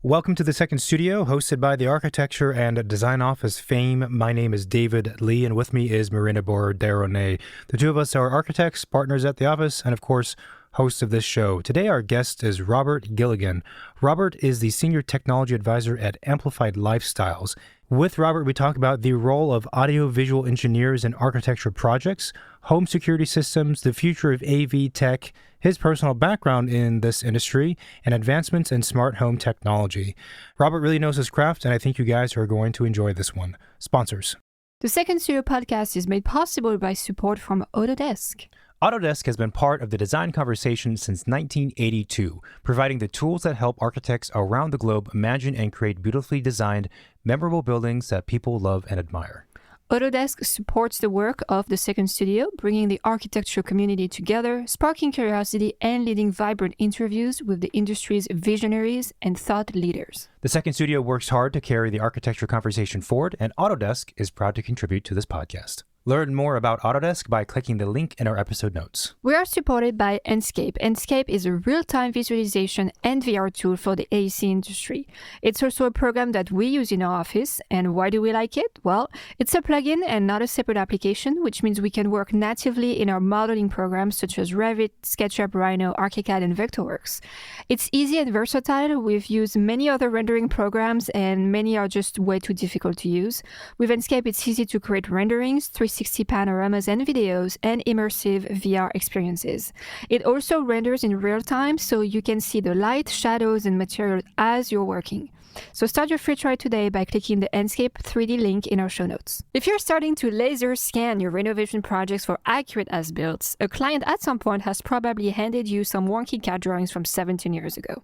Welcome to the Second Studio, hosted by the Architecture and Design Office fame. My name is David Lee, and with me is Marina Borderonnet. The two of us are architects, partners at the office, and of course, hosts of this show. Today, our guest is Robert Gilligan. Robert is the Senior Technology Advisor at Amplified Lifestyles. With Robert, we talk about the role of audiovisual engineers in architecture projects, home security systems, the future of AV tech, his personal background in this industry, and advancements in smart home technology. Robert really knows his craft, and I think you guys are going to enjoy this one. Sponsors. The Second Studio podcast is made possible by support from Autodesk. Autodesk has been part of the design conversation since 1982, providing the tools that help architects around the globe imagine and create beautifully designed, memorable buildings that people love and admire. Autodesk supports the work of the Second Studio, bringing the architecture community together, sparking curiosity, and leading vibrant interviews with the industry's visionaries and thought leaders. The Second Studio works hard to carry the architecture conversation forward, and Autodesk is proud to contribute to this podcast. Learn more about Autodesk by clicking the link in our episode notes. We are supported by Enscape. Enscape is a real-time visualization and VR tool for the AEC industry. It's also a program that we use in our office. And why do we like it? Well, it's a plugin and not a separate application, which means we can work natively in our modeling programs such as Revit, SketchUp, Rhino, ArchiCAD, and Vectorworks. It's easy and versatile. We've used many other rendering programs, and many are just way too difficult to use. With Enscape, it's easy to create renderings, 360 panoramas and videos, and immersive VR experiences. It also renders in real time, so you can see the light, shadows, and materials as you're working. So start your free trial today by clicking the Enscape 3D link in our show notes. If you're starting to laser scan your renovation projects for accurate as-builts, a client at some point has probably handed you some wonky CAD drawings from 17 years ago.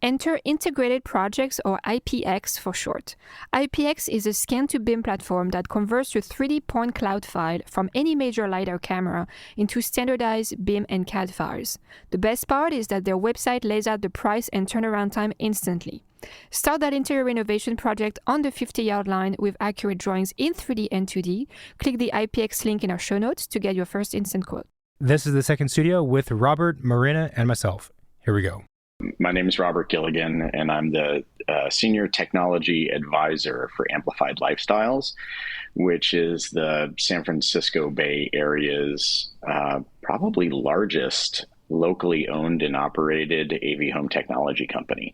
Enter Integrated Projects, or IPX for short. IPX is a scan-to-BIM platform that converts your 3D point cloud file from any major LiDAR camera into standardized BIM and CAD files. The best part is that their website lays out the price and turnaround time instantly. Start that interior renovation project on the 50-yard line with accurate drawings in 3D and 2D. Click the IPX link in our show notes to get your first instant quote. This is the Second Studio with Robert, Marina, and myself. Here we go. My name is Robert Gilligan, and I'm the Senior Technology Advisor for Amplified Lifestyles, which is the San Francisco Bay Area's probably largest locally owned and operated AV home technology company.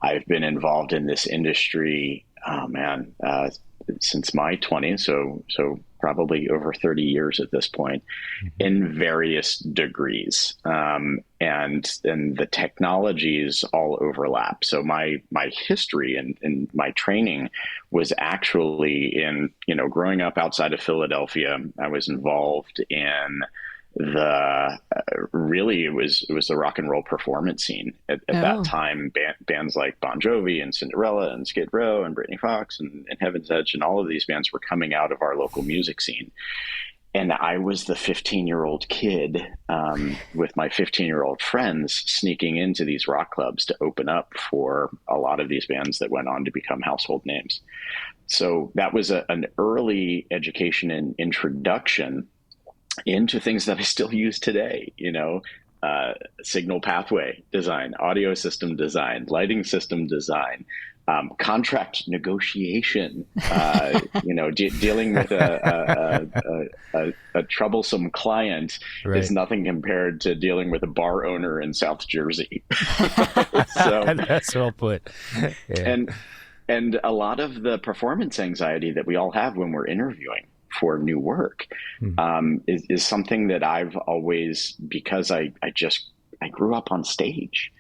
I've been involved in this industry, since my 20s, so probably over 30 years at this point, in various degrees. And the technologies all overlap. So my history and my training was actually in, growing up outside of Philadelphia. I was involved in it was the rock and roll performance scene at that time. Bands like Bon Jovi and Cinderella and Skid Row and Britney Fox and Heaven's Edge and all of these bands were coming out of our local music scene. And I was the 15-year-old kid with my 15-year-old friends sneaking into these rock clubs to open up for a lot of these bands that went on to become household names. So that was an early education and introduction into things that I still use today, signal pathway design, audio system design, lighting system design, contract negotiation, dealing with a troublesome client is nothing compared to dealing with a bar owner in South Jersey. So that's well put. Yeah. And a lot of the performance anxiety that we all have when we're interviewing for new work is something that I've always, because I grew up on stage.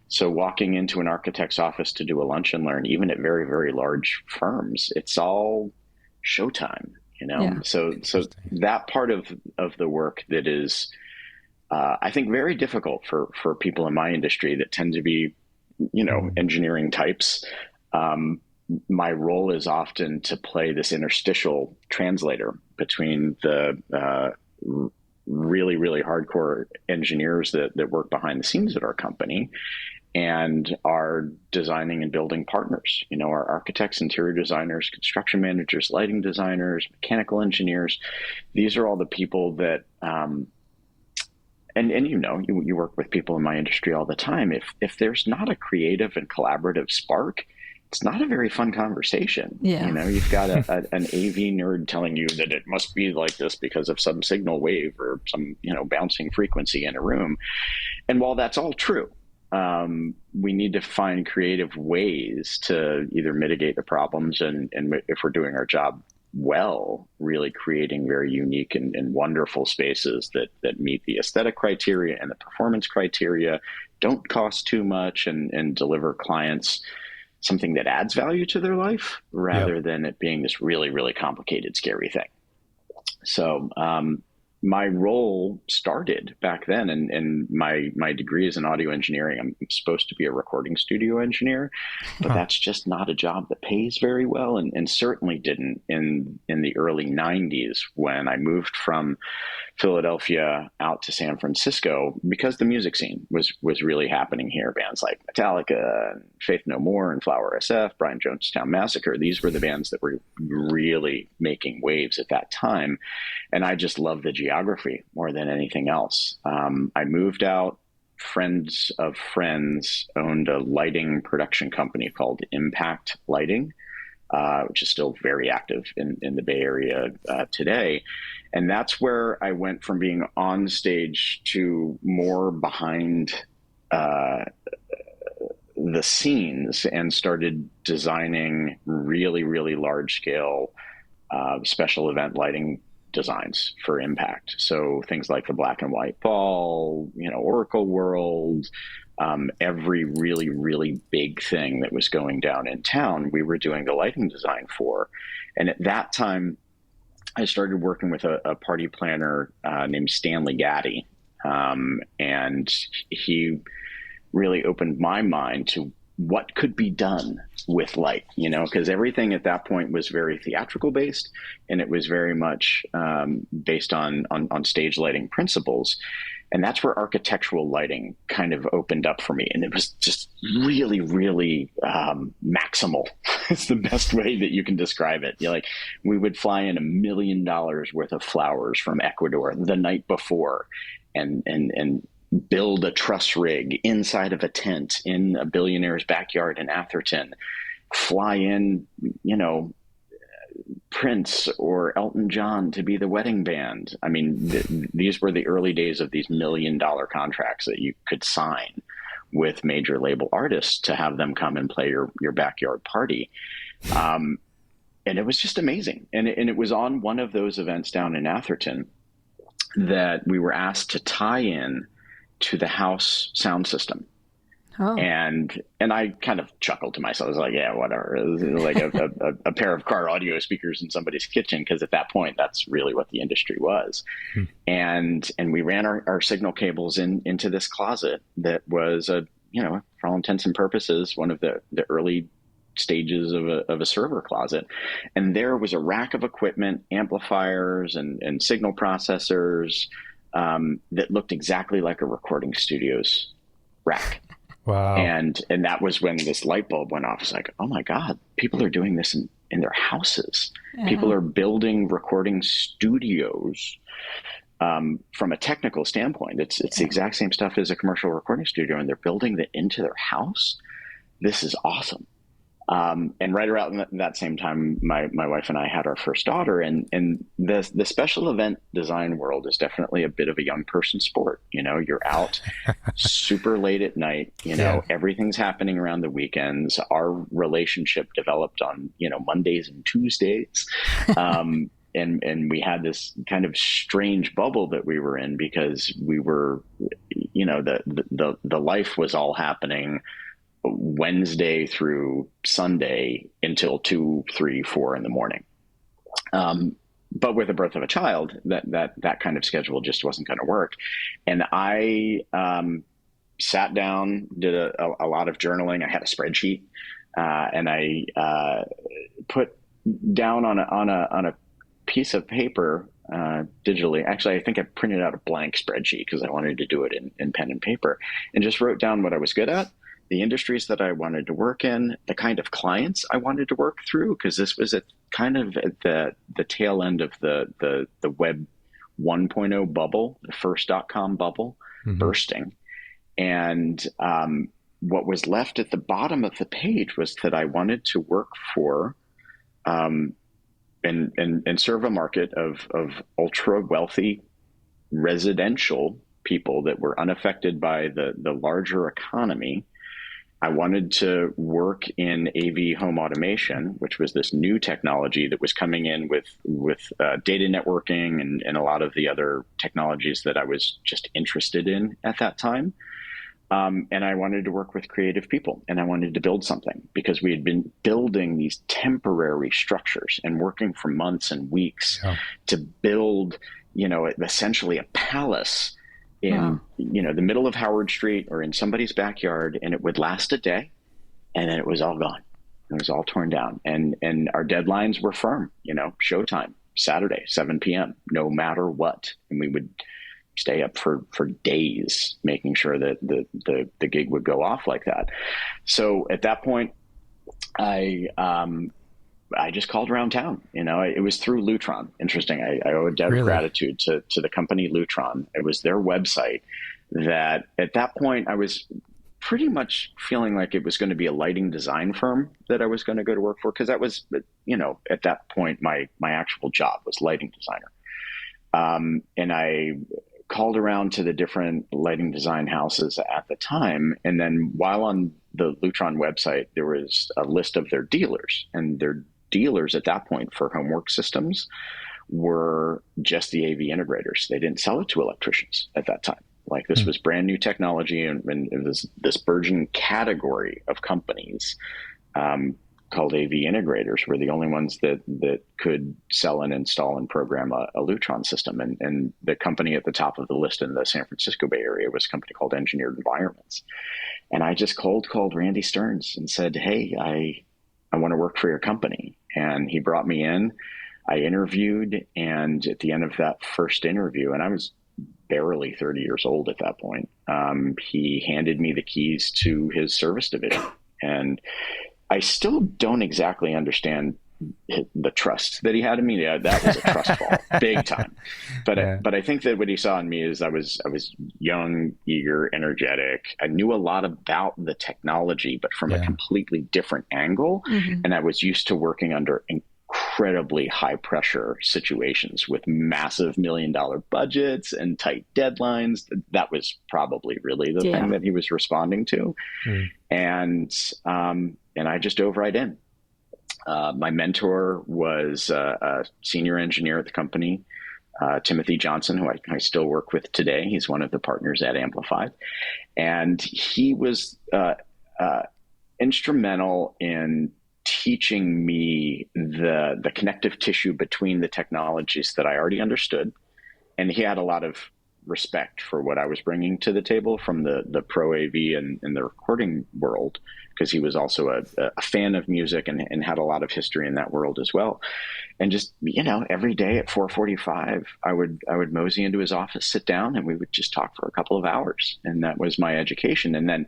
So walking into an architect's office to do a lunch and learn, even at very, very large firms, it's all showtime, Yeah. So that part of the work that is, I think, very difficult for people in my industry that tend to be, engineering types. My role is often to play this interstitial translator between the really, really hardcore engineers that work behind the scenes at our company and our designing and building partners, our architects, interior designers, construction managers, lighting designers, mechanical engineers. These are all the people that and you work with people in my industry all the time. If there's not a creative and collaborative spark, it's not a very fun conversation. Yeah. You've got an AV nerd telling you that it must be like this because of some signal wave or some, bouncing frequency in a room. And while that's all true, we need to find creative ways to either mitigate the problems and if we're doing our job well, really creating very unique and wonderful spaces that meet the aesthetic criteria and the performance criteria, don't cost too much, and deliver clients something that adds value to their life rather than it being this really, really complicated, scary thing. So my role started back then, and my degree is in audio engineering. I'm supposed to be a recording studio engineer, but that's just not a job that pays very well, and certainly didn't in the early 90s when I moved from Philadelphia out to San Francisco, because the music scene was really happening here. Bands like Metallica and Faith No More and Flower SF, Brian Jonestown Massacre, these were the bands that were really making waves at that time. And I just loved the geography more than anything else. I moved out. Friends of friends owned a lighting production company called Impact Lighting, which is still very active in the Bay Area today. And that's where I went from being on stage to more behind the scenes, and started designing really, really large scale special event lighting designs for Impact. So things like the Black and White Ball, Oracle World, every really, really big thing that was going down in town, we were doing the lighting design for. And at that time, I started working with a party planner named Stanley Gaddy. And he really opened my mind to what could be done with light, because everything at that point was very theatrical based, and it was very much based on stage lighting principles. And that's where architectural lighting kind of opened up for me. And it was just really, really maximal. It's the best way that you can describe it. We would fly in $1 million worth of flowers from Ecuador the night before, and build a truss rig inside of a tent in a billionaire's backyard in Atherton, fly in, Prince or Elton John to be the wedding band. I mean, these were the early days of these $1 million contracts that you could sign with major label artists to have them come and play your backyard party. And it was just amazing. And it was on one of those events down in Atherton that we were asked to tie in to the house sound system. Oh. And I kind of chuckled to myself. I was like, yeah, whatever. It was like a pair of car audio speakers in somebody's kitchen, because at that point, that's really what the industry was. And we ran our signal cables into this closet that was for all intents and purposes, one of the early stages of a server closet. And there was a rack of equipment, amplifiers and signal processors that looked exactly like a recording studio's rack. Wow. And that was when this light bulb went off. It's like, oh my God, people are doing this in their houses. Yeah. People are building recording studios from a technical standpoint. It's the exact same stuff as a commercial recording studio, and they're building it into their house. This is awesome. And right around that same time, my wife and I had our first daughter, and the special event design world is definitely a bit of a young person sport. You're out super late at night, everything's happening around the weekends. Our relationship developed on, Mondays and Tuesdays. And we had this kind of strange bubble that we were in, because we were, the life was all happening Wednesday through Sunday until 2, 3, 4 in the morning. But with the birth of a child, that kind of schedule just wasn't going to work. And I sat down, did a lot of journaling. I had a spreadsheet, and I put down on a piece of paper digitally. Actually, I think I printed out a blank spreadsheet because I wanted to do it in pen and paper, and just wrote down what I was good at, the industries that I wanted to work in, the kind of clients I wanted to work through, because this was at the tail end of the web 1.0 bubble, the first .com bubble, bursting. And what was left at the bottom of the page was that I wanted to work for and serve a market of ultra wealthy residential people that were unaffected by the larger economy. I wanted to work in AV home automation, which was this new technology that was coming in with data networking and a lot of the other technologies that I was just interested in at that time. And I wanted to work with creative people, and I wanted to build something because we had been building these temporary structures and working for months and weeks to build, essentially a palace in, the middle of Howard Street or in somebody's backyard, and it would last a day, and then it was all gone. It was all torn down, and our deadlines were firm. Showtime Saturday, 7 p.m. no matter what, and we would stay up for days making sure that the gig would go off like that. So at that point, I just called around town. It was through Lutron. Interesting. I owe a debt of gratitude to the company Lutron. It was their website that at that point I was pretty much feeling like it was going to be a lighting design firm that I was going to go to work for. Cause that was, at that point, my actual job was lighting designer. And I called around to the different lighting design houses at the time. And then while on the Lutron website, there was a list of their dealers, and their dealers at that point for homework systems were just the AV integrators. They didn't sell it to electricians at that time. Like this was brand new technology, and it was this burgeoning category of companies called AV integrators were the only ones that could sell and install and program a Lutron system. And the company at the top of the list in the San Francisco Bay Area was a company called Engineered Environments. And I just called Randy Stearns and said, hey, I want to work for your company. And he brought me in. I interviewed, and at the end of that first interview, and I was barely 30 years old at that point, he handed me the keys to his service division. And I still don't exactly understand the trust that he had in me. Yeah, that was a trust fall, big time. But I think that what he saw in me is I was young, eager, energetic. I knew a lot about the technology, but from a completely different angle. And I was used to working under incredibly high pressure situations with massive $1 million budgets and tight deadlines. That was probably really the thing that he was responding to. And I just dove right in. My mentor was a senior engineer at the company, Timothy Johnson, who I still work with today. He's one of the partners at Amplified. And he was instrumental in teaching me the connective tissue between the technologies that I already understood. And he had a lot of respect for what I was bringing to the table from the pro AV and the recording world, because he was also a fan of music and had a lot of history in that world as well. And just, every day at 4:45, I would mosey into his office, sit down, and we would just talk for a couple of hours. And that was my education. And then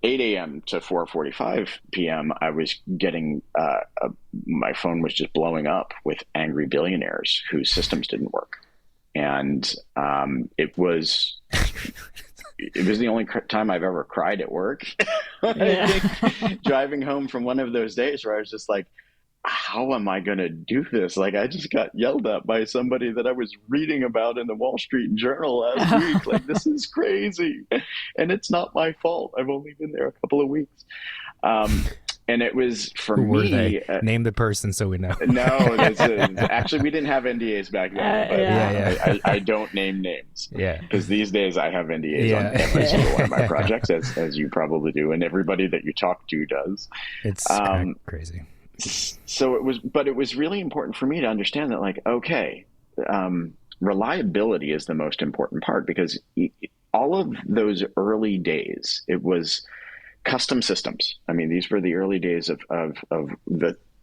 8 a.m. to 4:45 p.m., I was getting, my phone was just blowing up with angry billionaires whose systems didn't work. And it was the only time I've ever cried at work. I think driving home from one of those days where I was just like, how am I going to do this? Like, I just got yelled at by somebody that I was reading about in the Wall Street Journal last week. Like, this is crazy. And it's not my fault. I've only been there a couple of weeks. And it was for Who were me. They? Name the person so we know. No, actually, we didn't have NDAs back then. But I don't name names. Yeah. Because these days I have NDAs on every single one of my projects, as you probably do, and everybody that you talk to does. It's crazy. So it was really important for me to understand that, like, okay, reliability is the most important part, because all of those early days, it was custom systems. I mean, these were the early days of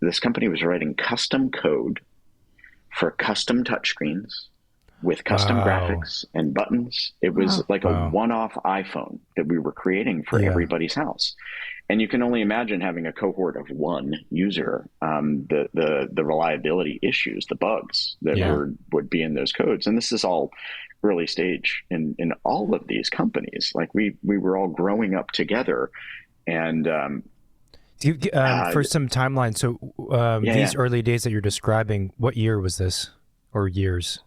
this company was writing custom code for custom touchscreens with custom graphics and buttons. It was like a one-off iPhone that we were creating for everybody's house. And you can only imagine having a cohort of one user, the reliability issues, the bugs that would be in those codes. And this is all early stage in all of these companies. Like we were all growing up together. And for some timeline, so these early days that you're describing, what year was this, or years?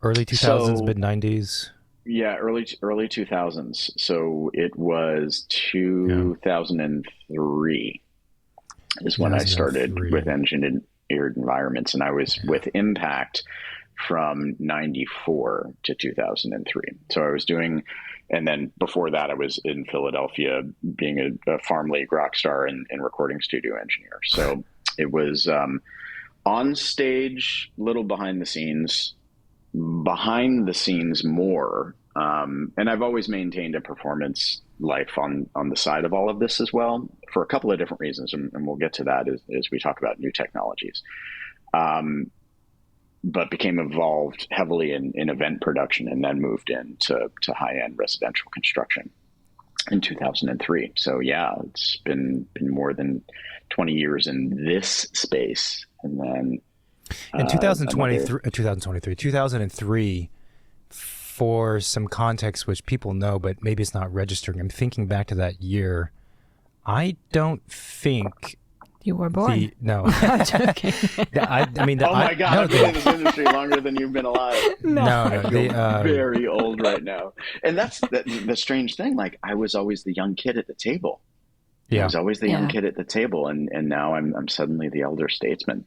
Early 2000s, mid 90s. Yeah, early 2000s. So it was 2003 is when I started with engineered environments, and I was with Impact from 94 to 2003. So I was doing, and then before that I was in Philadelphia being a farm league rock star and recording studio engineer. So it was on stage, little behind the scenes more. And I've always maintained a performance life on the side of all of this as well, for a couple of different reasons. And we'll get to that as we talk about new technologies. But became involved heavily in event production, and then moved into high-end residential construction in 2003. So yeah, it's been more than 20 years in this space. And then in 2003, for some context, which people know, but maybe it's not registering, I'm thinking back to that year. I don't think you were born. No. I'm joking. Oh my God, I've been in this industry longer than you've been alive. No. I feel very old right now. And that's the strange thing. Like, I was always the young kid at the table. I was always the young kid at the table, and now I'm suddenly the elder statesman.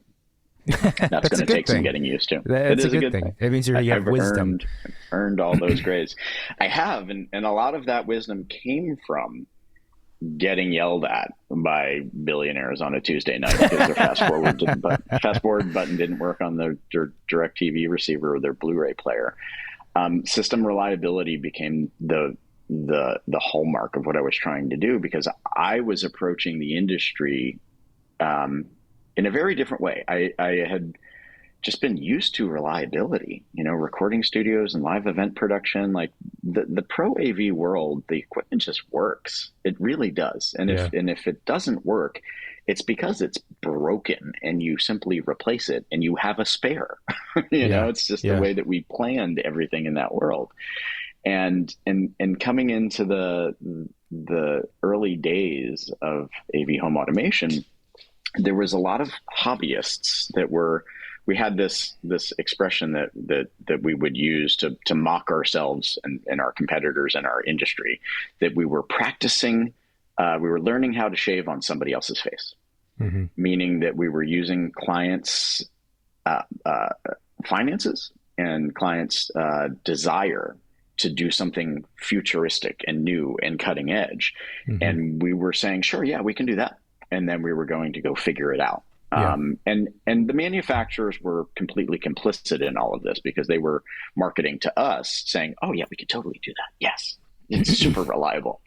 That's going to take some getting used to. That's a good thing. It means you have wisdom. Earned all those grades. I have, and a lot of that wisdom came from getting yelled at by billionaires on a Tuesday night because their fast forward button didn't work on their DirecTV receiver or their Blu-ray player. System reliability became the hallmark of what I was trying to do, because I was approaching the industry in a very different way. I had just been used to reliability, recording studios and live event production. Like the pro AV world, the equipment just works. It really does. And if it doesn't work, it's because it's broken, and you simply replace it and you have a spare. It's just the way that we planned everything in that world. And coming into the early days of AV home automation, there was a lot of hobbyists we had this expression that we would use to mock ourselves and our competitors in our industry, that we were practicing, we were learning how to shave on somebody else's face, meaning that we were using clients' finances and clients' desire to do something futuristic and new and cutting edge. And we were saying, sure, yeah, we can do that. And then we were going to go figure it out. And the manufacturers were completely complicit in all of this, because they were marketing to us saying, oh yeah, we could totally do that. Yes. It's super reliable.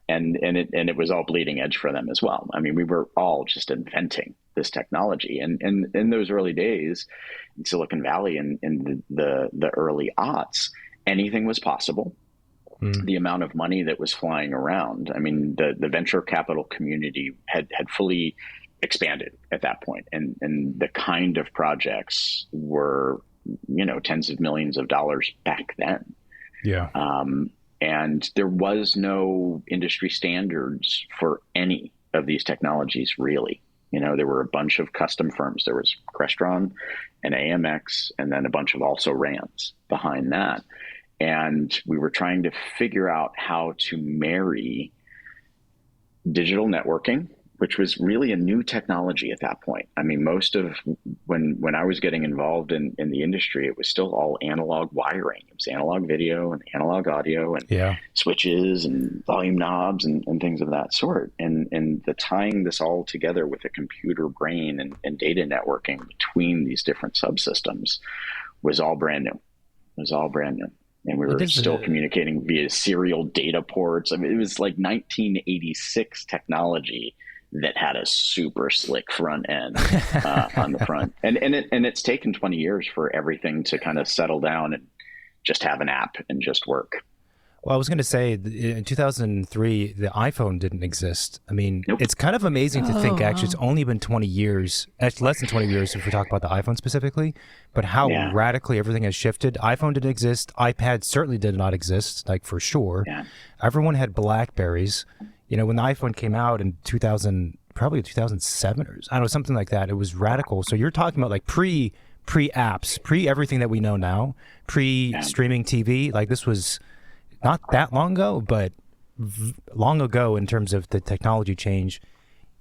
And it was all bleeding edge for them as well. I mean, we were all just inventing this technology. And in those early days in Silicon Valley and in the early aughts, anything was possible. The amount of money that was flying around. I mean, the venture capital community had fully expanded at that point, and the kind of projects were, tens of millions of dollars back then. And there was no industry standards for any of these technologies, really. There were a bunch of custom firms. There was Crestron and AMX, and then a bunch of also RANs behind that. And we were trying to figure out how to marry digital networking, which was really a new technology at that point. I mean, most of when I was getting involved in the industry, it was still all analog wiring. It was analog video and analog audio and switches and volume knobs and things of that sort. And the tying this all together with a computer brain and data networking between these different subsystems was all brand new. And we were still communicating via serial data ports. I mean, it was like 1986 technology that had a super slick front end on the front. And it's taken 20 years for everything to kind of settle down and just have an app and just work. Well, I was going to say, in 2003, the iPhone didn't exist. I mean, Nope. It's kind of amazing to think, actually, it's only been 20 years, actually less than 20 years if we talk about the iPhone specifically, but how radically everything has shifted. iPhone didn't exist. iPad certainly did not exist, like for sure. Yeah. Everyone had BlackBerries. You know, when the iPhone came out in 2000, probably 2007 or I don't know, something like that, it was radical. So you're talking about like pre-apps, pre-everything that we know now, pre-streaming TV. Like this was not that long ago, but long ago in terms of the technology change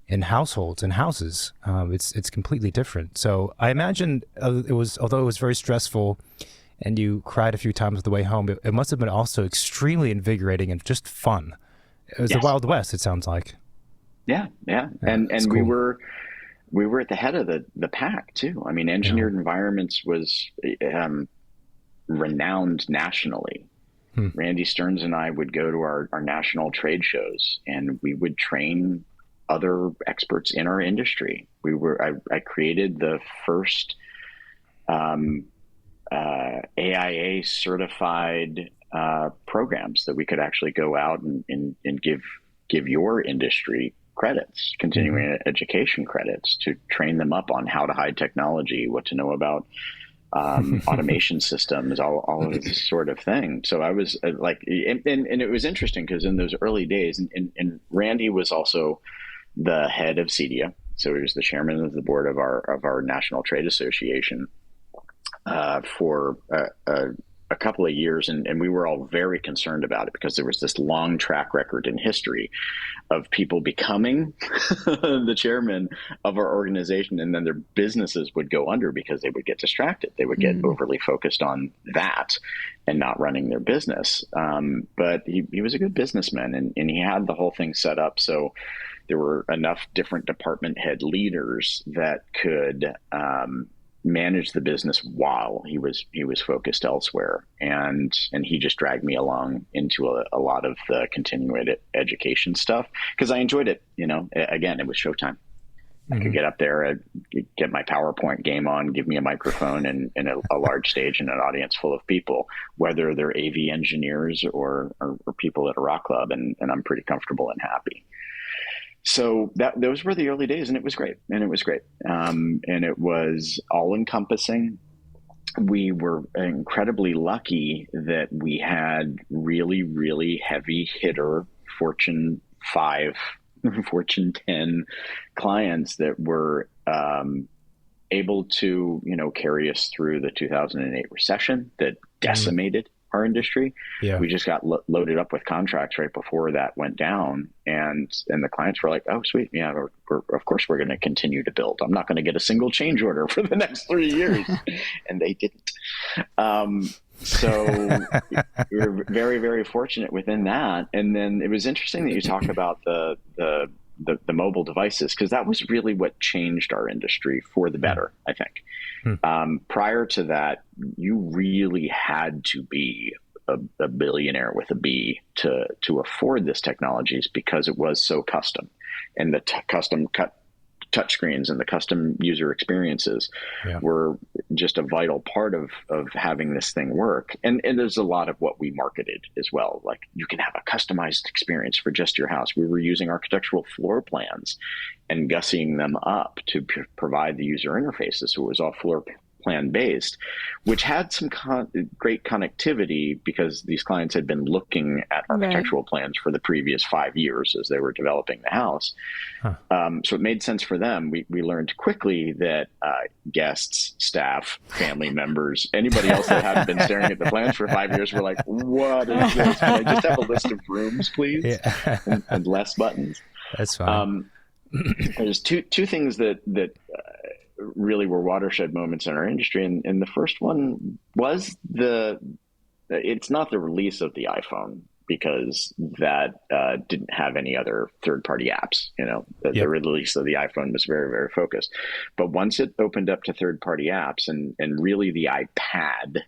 in households and houses. It's completely different. So I imagine although it was very stressful and you cried a few times on the way home, it must have been also extremely invigorating and just fun. It was the Wild West, it sounds like. Yeah. And cool. we were at the head of the pack too. I mean, Engineered Environments was renowned nationally. Randy Stearns and I would go to our national trade shows, and we would train other experts in our industry. I created the first AIA certified programs that we could actually go out and give your industry credits, continuing education credits, to train them up on how to hide technology, what to know about automation systems, all of this sort of thing. So I was and it was interesting because in those early days, and Randy was also the head of CEDIA, so he was the chairman of the board of our National Trade Association for a couple of years, and we were all very concerned about it because there was this long track record in history of people becoming the chairman of our organization, and then their businesses would go under because they would get distracted. They would get overly focused on that and not running their business. But he was a good businessman, and he had the whole thing set up so there were enough different department head leaders that could manage the business while he was focused elsewhere, and he just dragged me along into a lot of the continuing education stuff because I enjoyed it. You know, again, it was showtime. I could get up there, get my PowerPoint game on, give me a microphone and a large stage and an audience full of people, whether they're AV engineers or people at a rock club, and I'm pretty comfortable and happy. So those were the early days, and it was great. And it was all encompassing. We were incredibly lucky that we had really, really heavy hitter Fortune 5, Fortune 10 clients that were able to, carry us through the 2008 recession that decimated our industry. We just got loaded up with contracts right before that went down, and the clients were like, "Oh, sweet, yeah, of course we're going to continue to build. I'm not going to get a single change order for the next 3 years," and they didn't. So we were very, very fortunate within that. And then it was interesting that you talk about the mobile devices, because that was really what changed our industry for the better, I think. Prior to that, you really had to be a billionaire with a B to afford this technologies, because it was so custom, and the custom touchscreens and the custom user experiences were just a vital part of having this thing work. And there's a lot of what we marketed as well. Like, you can have a customized experience for just your house. We were using architectural floor plans and gussying them up to provide the user interfaces. So it was all floor plan based, which had some great connectivity because these clients had been looking at architectural plans for the previous 5 years as they were developing the house. So it made sense for them. We learned quickly that guests, staff, family members, anybody else that hadn't been staring at the plans for 5 years were like, "What is this? Can I just have a list of rooms, please?" And less buttons. That's fine. There's two things that really were watershed moments in our industry. And the first one was it's not the release of the iPhone, because that didn't have any other third-party apps. The release of the iPhone was very, very focused. But once it opened up to third-party apps, and really the iPad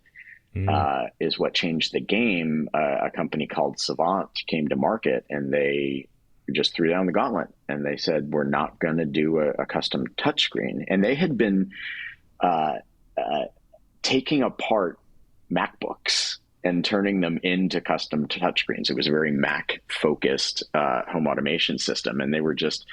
is what changed the game, a company called Savant came to market, and they just threw down the gauntlet, and they said, we're not going to do a custom touchscreen. And they had been taking apart MacBooks and turning them into custom touchscreens. It was a very Mac-focused home automation system, and they were just,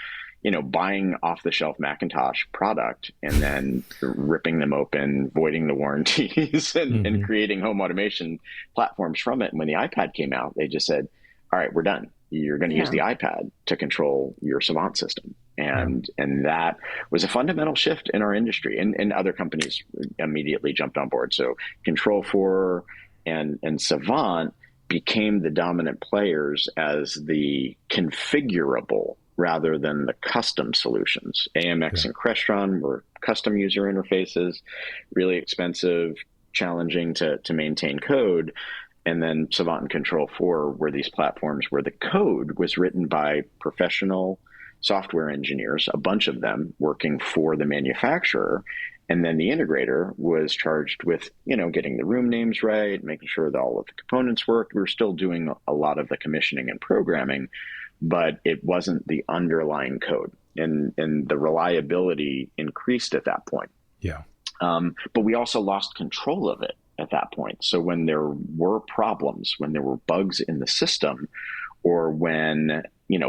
buying off-the-shelf Macintosh product and then ripping them open, voiding the warranties, and creating home automation platforms from it. And when the iPad came out, they just said, all right, we're done. You're going to use the iPad to control your Savant system. And that was a fundamental shift in our industry, and other companies immediately jumped on board. So Control4 and Savant became the dominant players as the configurable rather than the custom solutions. AMX and Crestron were custom user interfaces, really expensive, challenging to maintain code. And then Savant and Control4 were these platforms where the code was written by professional software engineers, a bunch of them working for the manufacturer. And then the integrator was charged with, getting the room names right, making sure that all of the components worked. We were still doing a lot of the commissioning and programming, but it wasn't the underlying code. And the reliability increased at that point. Yeah. But we also lost control of it at that point. So when there were problems, when there were bugs in the system, or when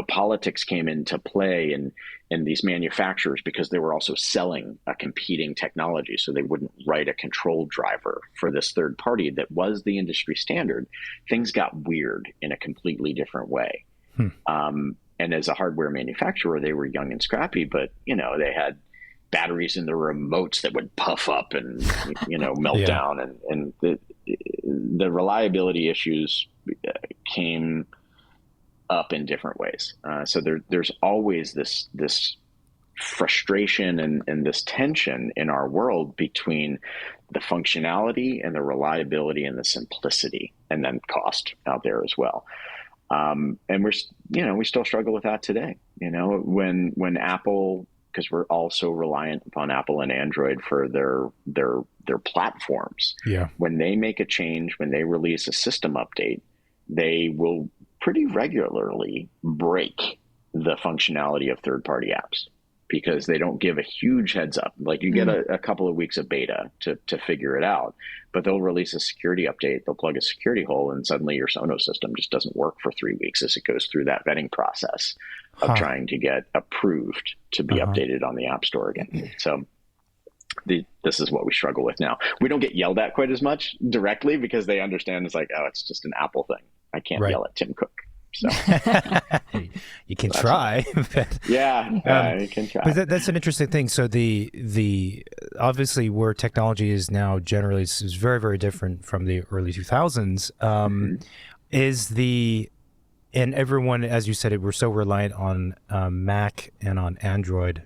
politics came into play and these manufacturers, because they were also selling a competing technology, so they wouldn't write a control driver for this third party that was the industry standard, things got weird in a completely different way. And as a hardware manufacturer, they were young and scrappy, but they had batteries in the remotes that would puff up and melt down, and the reliability issues came up in different ways. So there's always this frustration and this tension in our world between the functionality and the reliability and the simplicity, and then cost out there as well. And we still struggle with that today. When Apple, because we're also reliant upon Apple and Android for their platforms. Yeah. When they make a change, when they release a system update, they will pretty regularly break the functionality of third-party apps because they don't give a huge heads up. Like you get a couple of weeks of beta to figure it out, but they'll release a security update, they'll plug a security hole, and suddenly your Sonos system just doesn't work for 3 weeks as it goes through that vetting process of trying to get approved to be updated on the App Store again. So this is what we struggle with now. We don't get yelled at quite as much directly because they understand it's like, oh, it's just an Apple thing. I can't yell at Tim Cook. So you can try. But, you can try. But that's an interesting thing. So the obviously where technology is now generally is very, very different from the early 2000s. And everyone, as you said, we're so reliant on Mac and on Android.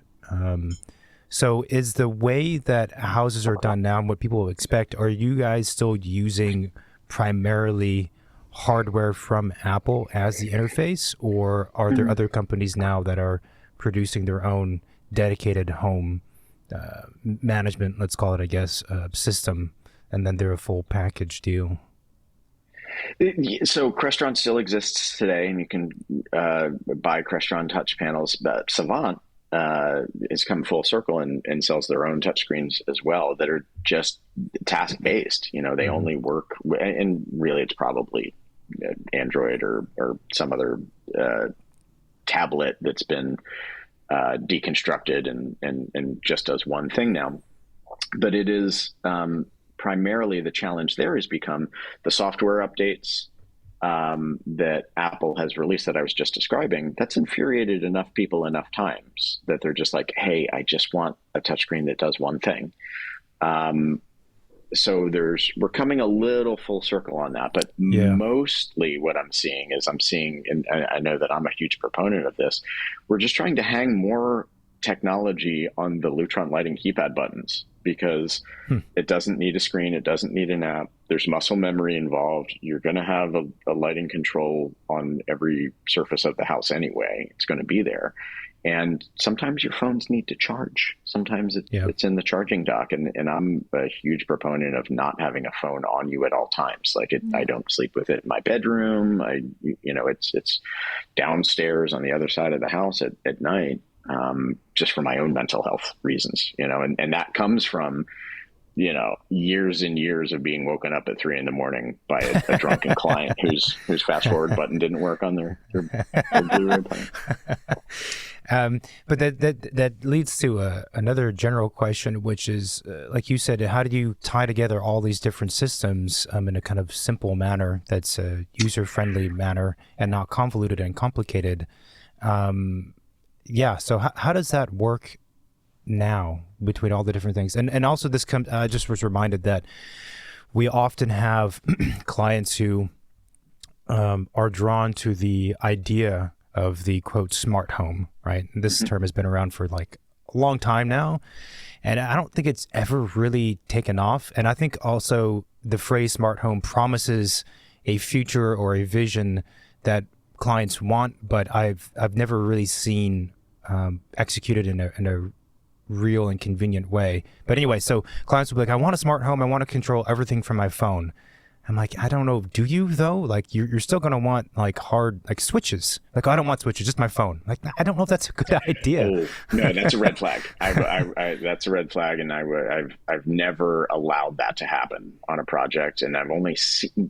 So is the way that houses are done now and what people expect, are you guys still using primarily hardware from Apple as the interface, or are there other companies now that are producing their own dedicated home management, let's call it, I guess, system, and then they're a full package deal? So Crestron still exists today, and you can buy Crestron touch panels, but Savant has come full circle and sells their own touchscreens as well that are just task-based. They only work, and really it's probably Android or some other tablet that's been deconstructed and just does one thing now. But it is primarily the challenge there has become the software updates that Apple has released that I was just describing. That's infuriated enough people enough times that they're just like, hey, I just want a touchscreen that does one thing. So we're coming a little full circle on that, but mostly what I'm seeing, and I know that I'm a huge proponent of this, we're just trying to hang more technology on the Lutron lighting keypad buttons because it doesn't need a screen. It doesn't need an app. There's muscle memory involved. You're going to have a lighting control on every surface of the house anyway. It's going to be there. And sometimes your phones need to charge. Sometimes Yeah. it's in the charging dock. And I'm a huge proponent of not having a phone on you at all times. Like I don't sleep with it in my bedroom. It's downstairs on the other side of the house at night, just for my own mental health reasons, and that comes from, years and years of being woken up at 3 a.m. by a drunken client whose fast forward button didn't work on their Blu-ray player. But that leads to another general question, which is, like you said, how do you tie together all these different systems in a kind of simple manner that's a user-friendly manner and not convoluted and complicated? So how does that work now between all the different things? And also this I just was reminded that we often have clients who are drawn to the idea of the quote smart home, right? And this term has been around for like a long time now, and I don't think it's ever really taken off. And I think also the phrase smart home promises a future or a vision that clients want, but I've never really seen executed in a real and convenient way. But anyway, so clients will be like, I want a smart home. I want to control everything from my phone. I'm like, I don't know. Do you though? Like you're still going to want like hard, like switches. Like, I don't want switches, just my phone. Like, I don't know if that's a good idea. Oh, no, that's a red flag. That's a red flag. And I've never allowed that to happen on a project. And I've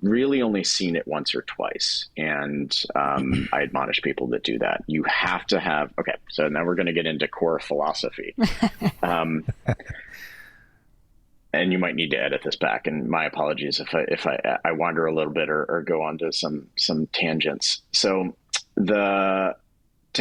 really only seen it once or twice. And I admonish people that do that. You have to have, okay, so now we're going to get into core philosophy. And you might need to edit this back, and my apologies if I wander a little bit or go on to some tangents. So to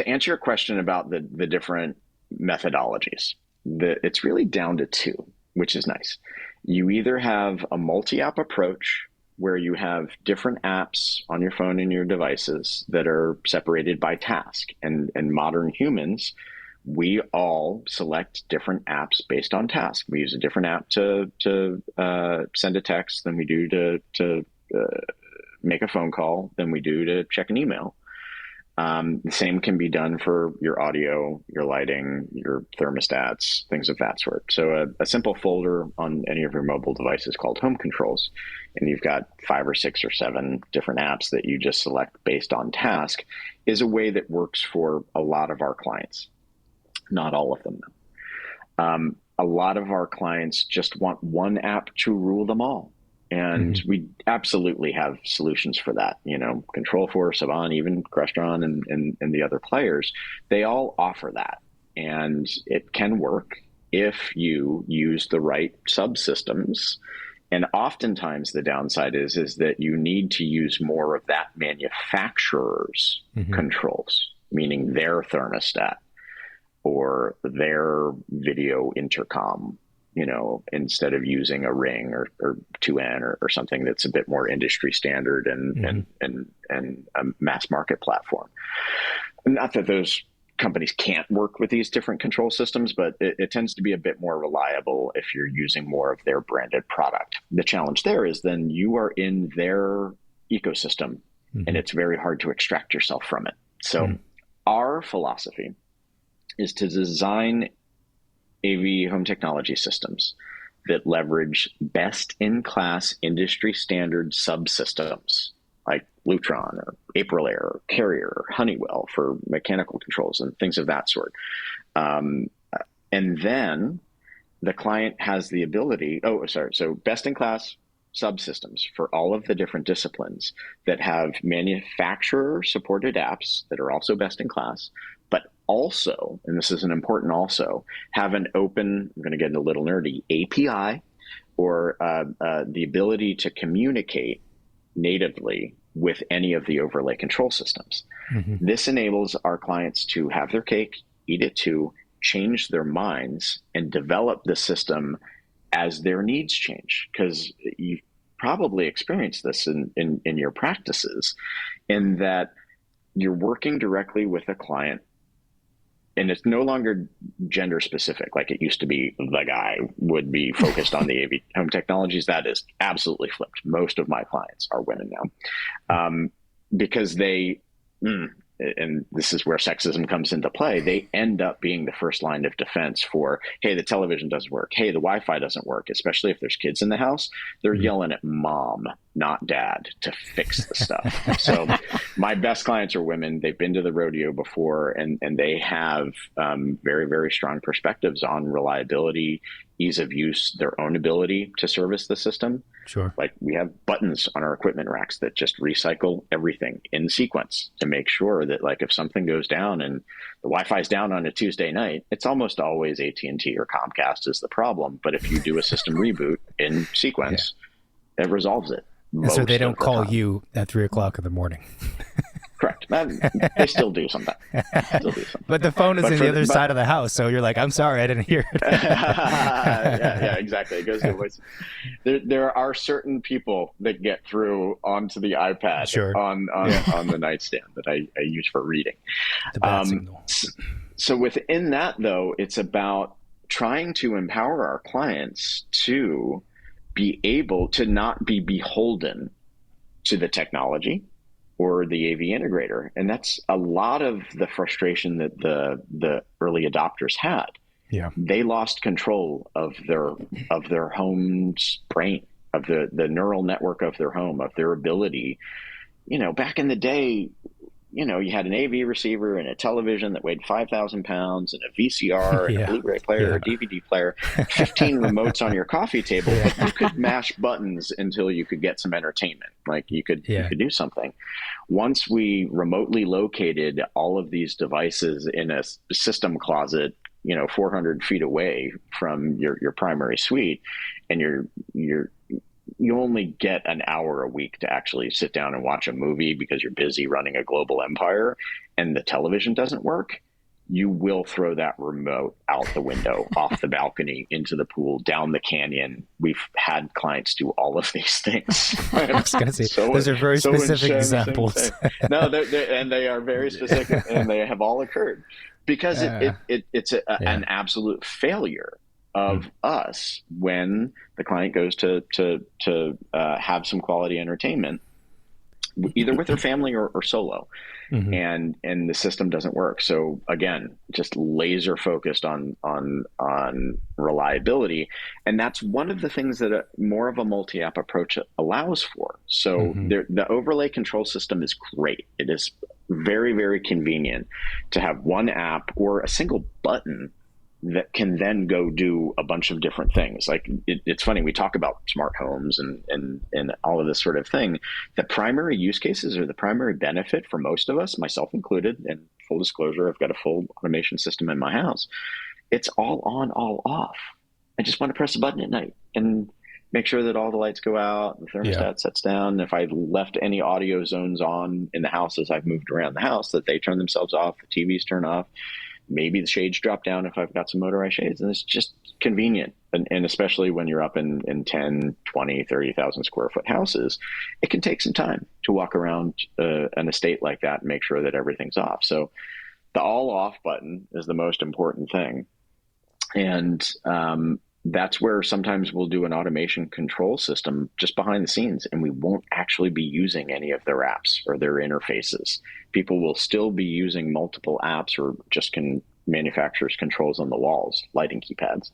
answer your question about the different methodologies, it's really down to two, which is nice. You either have a multi-app approach where you have different apps on your phone and your devices that are separated by task, and modern humans, we all select different apps based on task. We use a different app to send a text than we do to make a phone call than we do to check an email. The same can be done for your audio, your lighting, your thermostats, things of that sort. So a simple folder on any of your mobile devices called Home Controls, and you've got 5 or 6 or 7 different apps that you just select based on task, is a way that works for a lot of our clients. Not all of them, though. A lot of our clients just want one app to rule them all. And we absolutely have solutions for that. Control4, Savant, even Crestron and the other players, they all offer that. And it can work if you use the right subsystems. And oftentimes the downside is that you need to use more of that manufacturer's controls, meaning their thermostat or their video intercom, instead of using a Ring or 2N or something that's a bit more industry standard and a mass market platform. Not that those companies can't work with these different control systems, but it tends to be a bit more reliable if you're using more of their branded product. The challenge there is then you are in their ecosystem and it's very hard to extract yourself from it. So our philosophy is to design AV home technology systems that leverage best-in-class industry standard subsystems like Lutron or Aprilaire or Carrier or Honeywell for mechanical controls and things of that sort. And then the client has the ability, so best-in-class subsystems for all of the different disciplines that have manufacturer-supported apps that are also best-in-class, but also, and this is an important also, have an open, I'm going to get a little nerdy, API or the ability to communicate natively with any of the overlay control systems. This enables our clients to have their cake, eat it too, change their minds, and develop the system as their needs change. Because you've probably experienced this in your practices, in that you're working directly with a client. And it's no longer gender specific like it used to be. The guy would be focused on the AV home technologies. That is absolutely flipped. Most of my clients are women now, because and this is where sexism comes into play, they end up being the first line of defense for, hey, the television doesn't work. Hey, the Wi-Fi doesn't work, especially if there's kids in the house. They're yelling at mom, not dad, to fix the stuff. So my best clients are women. They've been to the rodeo before, and they have very, very strong perspectives on reliability, ease of use, their own ability to service the system. Sure. Like we have buttons on our equipment racks that just recycle everything in sequence to make sure that, like, if something goes down and the Wi-Fi is down on a Tuesday night, it's almost always AT&T or Comcast is the problem. But if you do a system reboot in sequence, it resolves it. And so they don't call you at 3:00 in the morning. Correct. They still do sometimes. But the phone is on the other side of the house, so you're like, I'm sorry, I didn't hear it. yeah, exactly. It goes to voice. There are certain people that get through onto the iPad on the nightstand that I use for reading. The bad signal. So within that, though, it's about trying to empower our clients to be able to not be beholden to the technology or the AV integrator. And that's a lot of the frustration that the early adopters had. Yeah. They lost control of their home's brain, of the neural network of their home, of their ability. Back in the day, you had an AV receiver and a television that weighed 5,000 pounds and a VCR and a Blu-ray player or a DVD player, 15 remotes on your coffee table, but you could mash buttons until you could get some entertainment. Like you could do something. Once we remotely located all of these devices in a system closet, 400 feet away from your primary suite, and you only get an hour a week to actually sit down and watch a movie because you're busy running a global empire and the television doesn't work, you will throw that remote out the window, off the balcony, into the pool, down the canyon. We've had clients do all of these things. I was going to say, those are very specific examples. No, and they are very specific, and they have all occurred because it's an absolute failure of us when the client goes to have some quality entertainment, either with their family or solo, and the system doesn't work. So again, just laser focused on reliability, and that's one of the things that more of a multi-app approach allows for. So the overlay control system is great. It is very, very convenient to have one app or a single button that can then go do a bunch of different things. Like it's funny, we talk about smart homes and all of this sort of thing. The primary use cases or the primary benefit for most of us, myself included, and full disclosure, I've got a full automation system in my house. It's all on, all off. I just want to press a button at night and make sure that all the lights go out, the thermostat sets down. If I left any audio zones on in the house as I've moved around the house, that they turn themselves off, the TVs turn off. Maybe the shades drop down if I've got some motorized shades, and it's just convenient. And especially when you're up in 10, 20, 30,000 square foot houses, it can take some time to walk around an estate like that and make sure that everything's off. So the all off button is the most important thing. And that's where sometimes we'll do an automation control system just behind the scenes, and we won't actually be using any of their apps or their interfaces. People will still be using multiple apps or just manufacturers' controls on the walls, lighting keypads,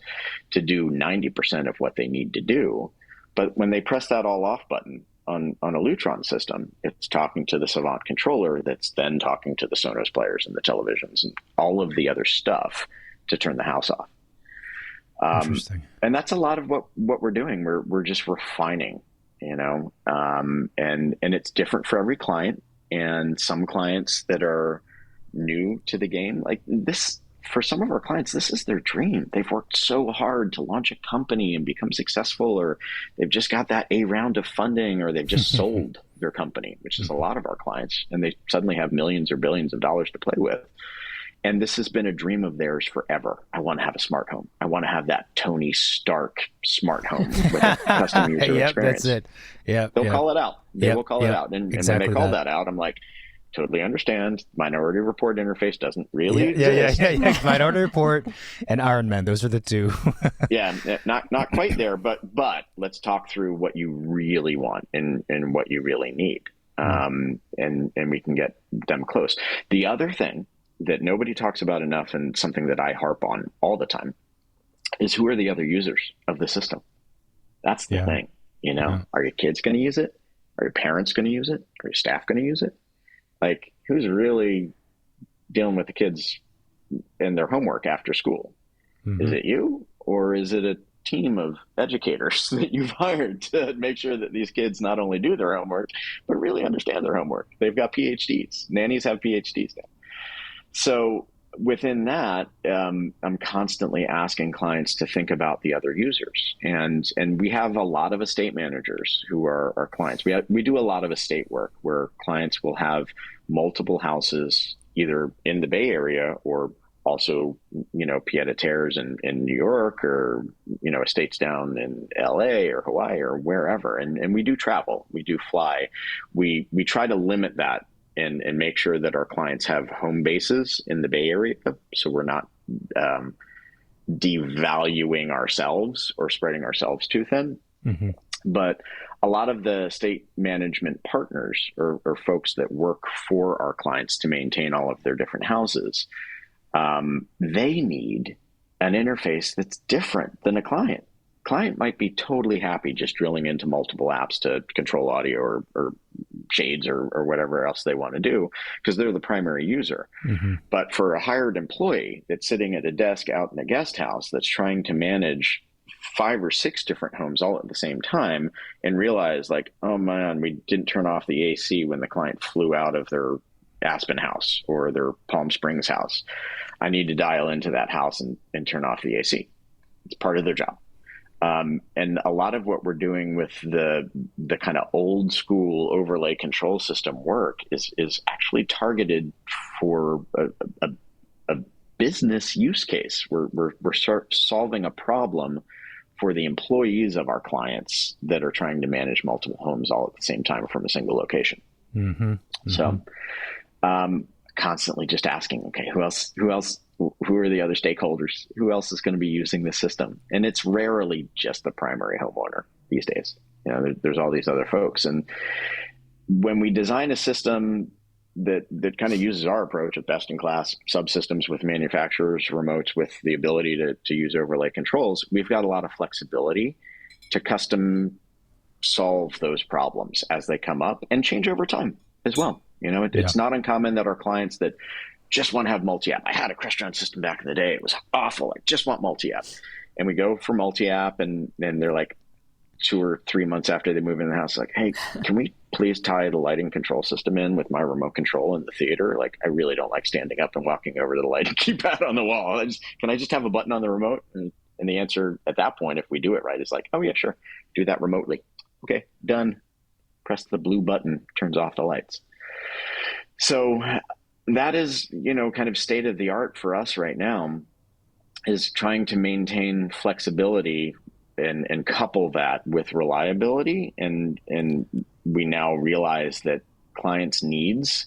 to do 90% of what they need to do. But when they press that all off button on a Lutron system, it's talking to the Savant controller that's then talking to the Sonos players and the televisions and all of the other stuff to turn the house off. Interesting. And that's a lot of what we're doing. We're just refining, and it's different for every client. And some clients that are new to the game, like this, for some of our clients, this is their dream. They've worked so hard to launch a company and become successful, or they've just got that A round of funding, or they've just sold their company, which is a lot of our clients, and they suddenly have millions or billions of dollars to play with. And this has been a dream of theirs forever. I want to have a smart home. I want to have that Tony Stark smart home with a custom user experience. That's it. Yeah, They'll call it out. They will call it out. And when they call that out, I'm like, totally understand. Minority Report interface doesn't really exist. Yeah. Minority Report and Iron Man. Those are the two. Yeah, not quite there, but let's talk through what you really want and what you really need. and we can get them close. The other thing that nobody talks about enough, and something that I harp on all the time, is who are the other users of the system? That's the thing. Are your kids going to use it? Are your parents going to use it? Are your staff going to use it? Like, who's really dealing with the kids and their homework after school? Is it you, or is it a team of educators that you've hired to make sure that these kids not only do their homework, but really understand their homework? They've got PhDs. Nannies have PhDs now. So within that, I'm constantly asking clients to think about the other users. And we have a lot of estate managers who are our clients. We do a lot of estate work where clients will have multiple houses either in the Bay Area or also, pied-à-terres in New York, or, estates down in LA or Hawaii or wherever. And we do travel, we do fly. We try to limit that and make sure that our clients have home bases in the Bay Area. So we're not devaluing ourselves or spreading ourselves too thin. But a lot of the estate management partners or folks that work for our clients to maintain all of their different houses, they need an interface that's different than a client. Client might be totally happy just drilling into multiple apps to control audio or shades or whatever else they want to do, because they're the primary user. But for a hired employee that's sitting at a desk out in a guest house that's trying to manage 5 or 6 different homes all at the same time, and realize like, oh man, we didn't turn off the AC when the client flew out of their Aspen house or their Palm Springs house. I need to dial into that house and turn off the AC. It's part of their job. And a lot of what we're doing with the kind of old school overlay control system work is actually targeted for a business use case. We're solving a problem for the employees of our clients that are trying to manage multiple homes all at the same time from a single location. So constantly just asking, okay, who are the other stakeholders? Who else is going to be using the system? And it's rarely just the primary homeowner these days. There's all these other folks. And when we design a system that kind of uses our approach of best in class subsystems with manufacturers, remotes with the ability to use overlay controls, we've got a lot of flexibility to custom solve those problems as they come up and change over time as well. It's not uncommon that our clients that just want to have multi-app. I had a Crestron system back in the day. It was awful. I just want multi-app. And we go for multi-app, and they're like 2 or 3 months after they move in the house, like, hey, can we please tie the lighting control system in with my remote control in the theater? Like, I really don't like standing up and walking over to the lighting keypad on the wall. Can I just have a button on the remote? And the answer at that point, if we do it right, is like, oh yeah, sure. Do that remotely. Okay, done. Press the blue button, turns off the lights. So that is, kind of state of the art for us right now, is trying to maintain flexibility and couple that with reliability. And we now realize that clients' needs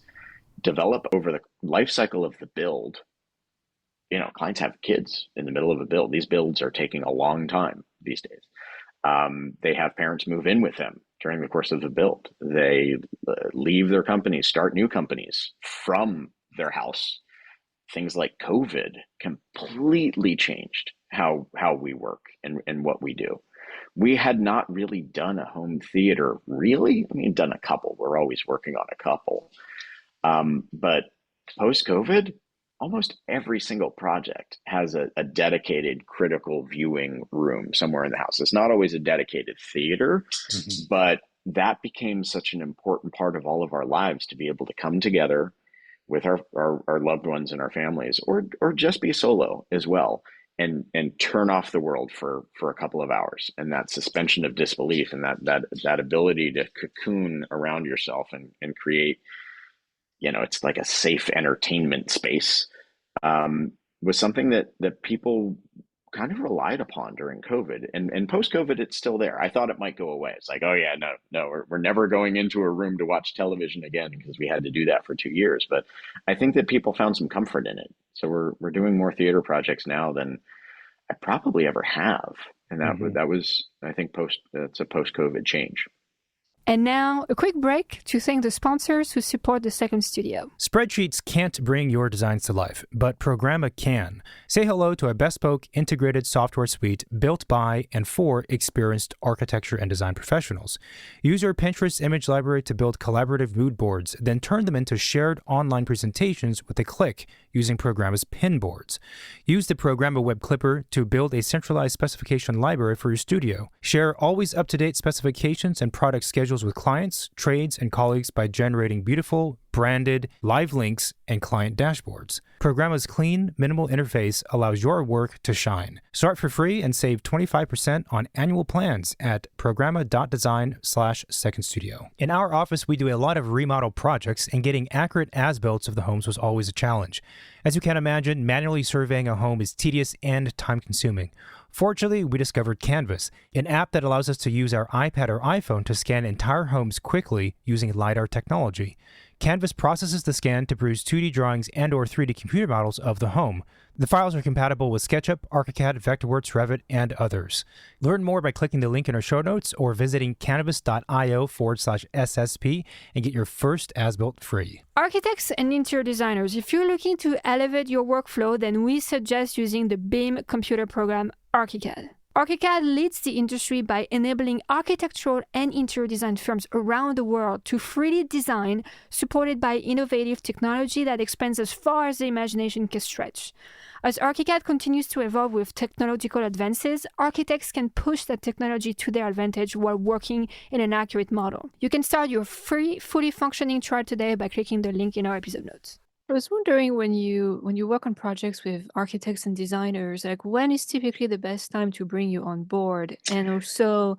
develop over the life cycle of the build. Clients have kids in the middle of a build. These builds are taking a long time these days. They have parents move in with them during the course of the build. They leave their companies, start new companies from their house. Things like COVID completely changed how we work and what we do. We had not really done a home theater, really. I mean, done a couple. We're always working on a couple. But post-COVID, almost every single project has a dedicated critical viewing room somewhere in the house. It's not always a dedicated theater, but that became such an important part of all of our lives, to be able to come together with our loved ones and our families, or just be solo as well, and turn off the world for a couple of hours. And that suspension of disbelief and that ability to cocoon around yourself and create, it's like a safe entertainment space, was something that people kind of relied upon during COVID, and post-COVID, it's still there. I thought it might go away. It's like, oh yeah, no, we're never going into a room to watch television again, because we had to do that for 2 years. But I think that people found some comfort in it. So we're doing more theater projects now than I probably ever have. And that was, I think, it's a post-COVID change. And now, a quick break to thank the sponsors who support the second studio. Spreadsheets can't bring your designs to life, but Programma can. Say hello to a bespoke integrated software suite built by and for experienced architecture and design professionals. Use your Pinterest image library to build collaborative mood boards, then turn them into shared online presentations with a click using Programma's pin boards. Use the Programma Web Clipper to build a centralized specification library for your studio. Share always up-to-date specifications and product schedules with clients, trades, and colleagues by generating beautiful, branded, live links, and client dashboards. Programma's clean, minimal interface allows your work to shine. Start for free and save 25% on annual plans at programma.design/second studio. In our office, we do a lot of remodel projects, and getting accurate as-built of the homes was always a challenge. As you can imagine, manually surveying a home is tedious and time-consuming. Fortunately, we discovered Canvas, an app that allows us to use our iPad or iPhone to scan entire homes quickly using LiDAR technology. Canvas processes the scan to produce 2D drawings and/or 3D computer models of the home. The files are compatible with SketchUp, ArchiCAD, Vectorworks, Revit, and others. Learn more by clicking the link in our show notes or visiting canvas.io/SSP and get your first as-built free. Architects and interior designers, if you're looking to elevate your workflow, then we suggest using the BIM computer program ArchiCAD. ArchiCAD leads the industry by enabling architectural and interior design firms around the world to 3D design supported by innovative technology that expands as far as the imagination can stretch. As ArchiCAD continues to evolve with technological advances, architects can push that technology to their advantage while working in an accurate model. You can start your free, fully functioning trial today by clicking the link in our episode notes. I was wondering when you work on projects with architects and designers, like when is typically the best time to bring you on board? And also,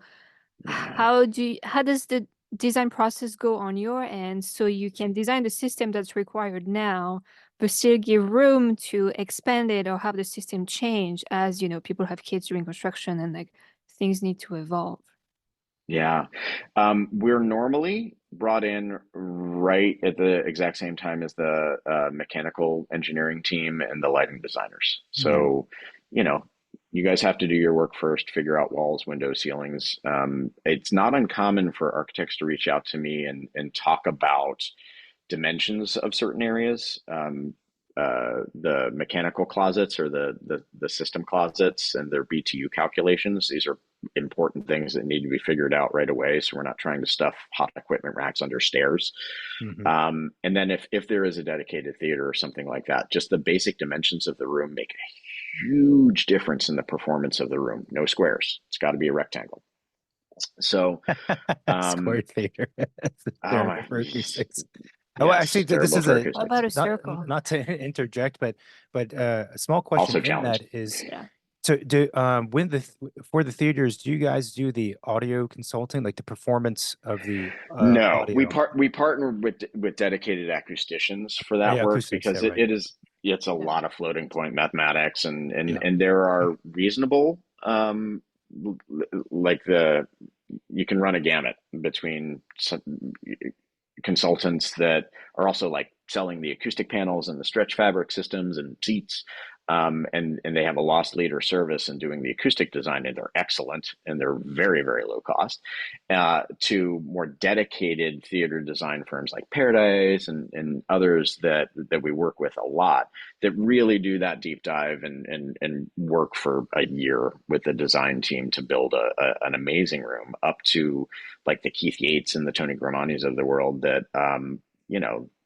how does the design process go on your end so you can design the system that's required now, but still give room to expand it or have the system change as, people have kids during construction and like things need to evolve? Yeah. We're normally brought in right at the exact same time as the mechanical engineering team and the lighting designers. So, you guys have to do your work first, figure out walls, windows, ceilings. It's not uncommon for architects to reach out to me and talk about dimensions of certain areas. The mechanical closets or the system closets and their BTU calculations. These are important things that need to be figured out right away. So we're not trying to stuff hot equipment racks under stairs. And then if there is a dedicated theater or something like that, just the basic dimensions of the room make a huge difference in the performance of the room. No squares. It's got to be a rectangle. So Square theater. Yes, actually, this is What about a circle? not to interject, but a small question in that is, so for the theaters, do you guys do the audio consulting, like the performance of the No, audio? we partner with dedicated acousticians for that work because it's a lot of floating point mathematics and there are reasonable you can run a gamut between consultants that are also like selling the acoustic panels and the stretch fabric systems and seats. And they have a loss leader service in doing the acoustic design, and they're excellent and they're very, very low cost, to more dedicated theater design firms like Paradise and others that we work with a lot that really do that deep dive and work for a year with the design team to build an amazing room, up to like the Keith Yates and the Tony Gramanis of the world that,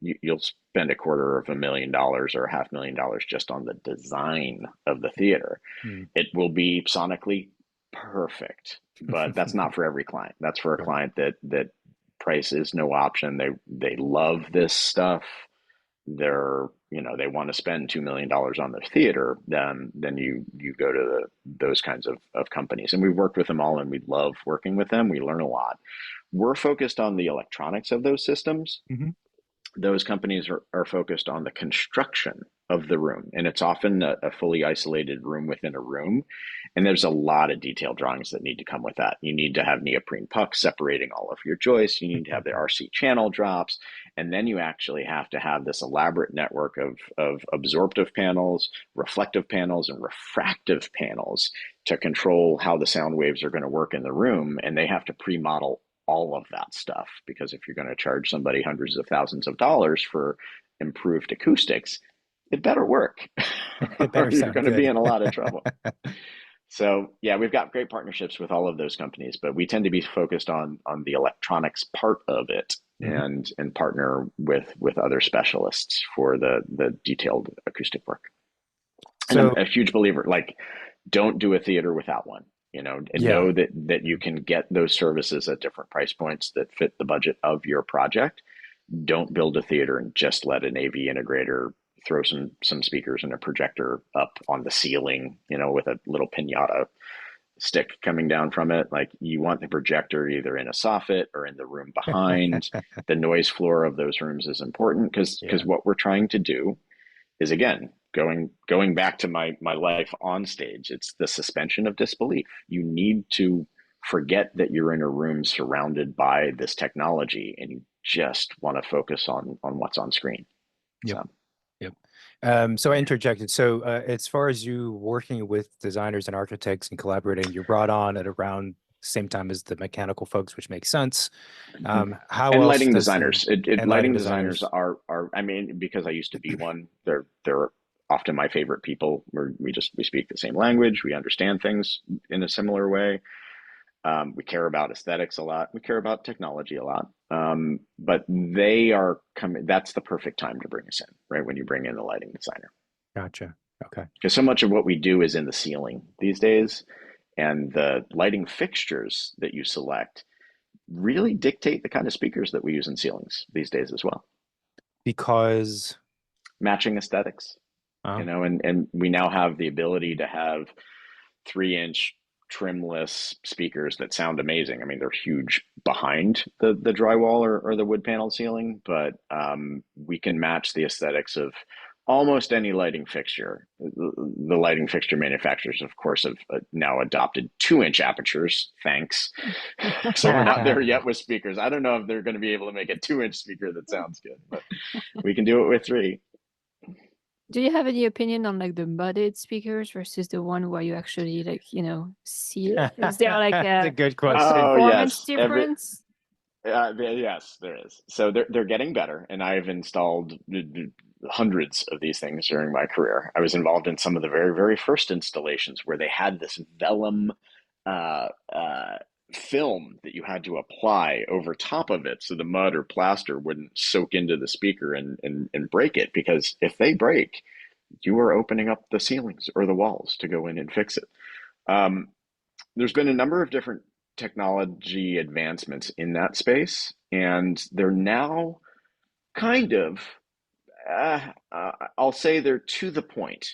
you'll spend $250,000 or $500,000 just on the design of the theater. It will be sonically perfect, but that's not for every client. That's for a client that price is no option. They love this stuff. They want to spend $2 million on their theater. Then you go to those kinds of companies, and we've worked with them all, and we love working with them. We learn a lot. We're focused on the electronics of those systems. Those companies are focused on the construction of the room, and it's often a fully isolated room within a room, and there's a lot of detailed drawings that need to come with that. You need to have neoprene pucks separating all of your joists. You need to have the RC channel drops, and then you actually have to have this elaborate network of absorptive panels, reflective panels, and refractive panels to control how the sound waves are going to work in the room, and they have to pre-model all of that stuff, because if you're going to charge somebody hundreds of thousands of dollars for improved acoustics, it better work It or better you're sound going to be good. in a lot of trouble. So yeah, we've got great partnerships with all of those companies, but we tend to be focused on the electronics part of it, Mhm. and partner with other specialists for the detailed acoustic work. And I'm So a huge believer, like, don't do a theater without one, and yeah, know that you can get those services at different price points that fit the budget of your project. Don't build a theater and just let an AV integrator throw some speakers and a projector up on the ceiling, with a little pinata stick coming down from it. Like, you want the projector either in a soffit or in the room behind. The noise floor of those rooms is important, because yeah, what we're trying to do is, again, going back to my life on stage. It's the suspension of disbelief. You need to forget that you're in a room surrounded by this technology, and you just want to focus on what's on screen. yep, So yep. So I interjected. So as far as you working with designers and architects and collaborating, you're brought on at around the same time as the mechanical folks, which makes sense. How and else lighting does the designers, and lighting lighting designers designers? are, I mean, because I used to be one, they're often my favorite people. We speak the same language, we understand things in a similar way. We care about aesthetics a lot. We care about technology a lot. But they are coming. That's the perfect time to bring us in, right? When you bring in the lighting designer, Gotcha. Okay. because so much of what we do is in the ceiling these days, and the lighting fixtures that you select really dictate the kind of speakers that we use in ceilings these days as well. Because Matching aesthetics, uh, and we now have the ability to have 3-inch trimless speakers that sound amazing. I mean, they're huge behind the drywall or the wood panel ceiling, but we can match the aesthetics of almost any lighting fixture. The lighting fixture manufacturers, of course, have now adopted 2-inch apertures. Thanks. So we're not there yet with speakers. I don't know if they're going to be able to make a 2-inch speaker that sounds good, but we can do it with 3. Do you have any opinion on like the modded speakers versus the one where you actually like, see it? Is there like That's a good a question. Oh performance yes, difference? yes, there is. So they're getting better, and I've installed hundreds of these things during my career. I was involved in some of the very, very first installations where they had this vellum uh, uh, film that you had to apply over top of it so the mud or plaster wouldn't soak into the speaker and break it. Because if they break, you are opening up the ceilings or the walls to go in and fix it. Um, there's been a number of different technology advancements in that space, and they're now kind of, I'll say they're to the point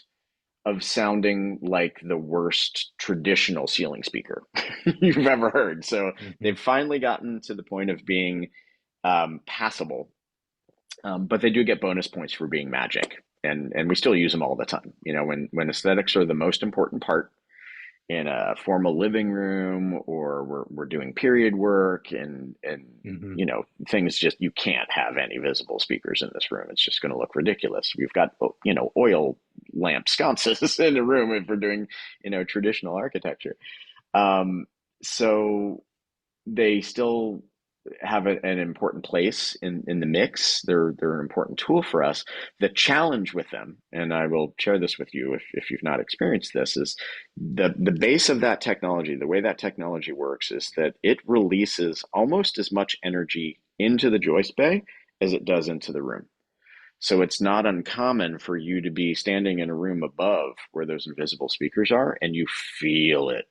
of sounding like the worst traditional ceiling speaker you've ever heard. So Mhm. they've finally gotten to the point of being passable, but they do get bonus points for being magic. And we still use them all the time. When aesthetics are the most important part in a formal living room, or we're doing period work, and Mhm. things, just, you can't have any visible speakers in this room. It's just going to look ridiculous. We've got oil lamp sconces in the room if we're doing traditional architecture. So they still have an important place in the mix. They're an important tool for us. The challenge with them, and I will share this with you if you've not experienced this, is the base of that technology. The way that technology works is that it releases almost as much energy into the joist bay as it does into the room. So it's not uncommon for you to be standing in a room above where those invisible speakers are, and you feel it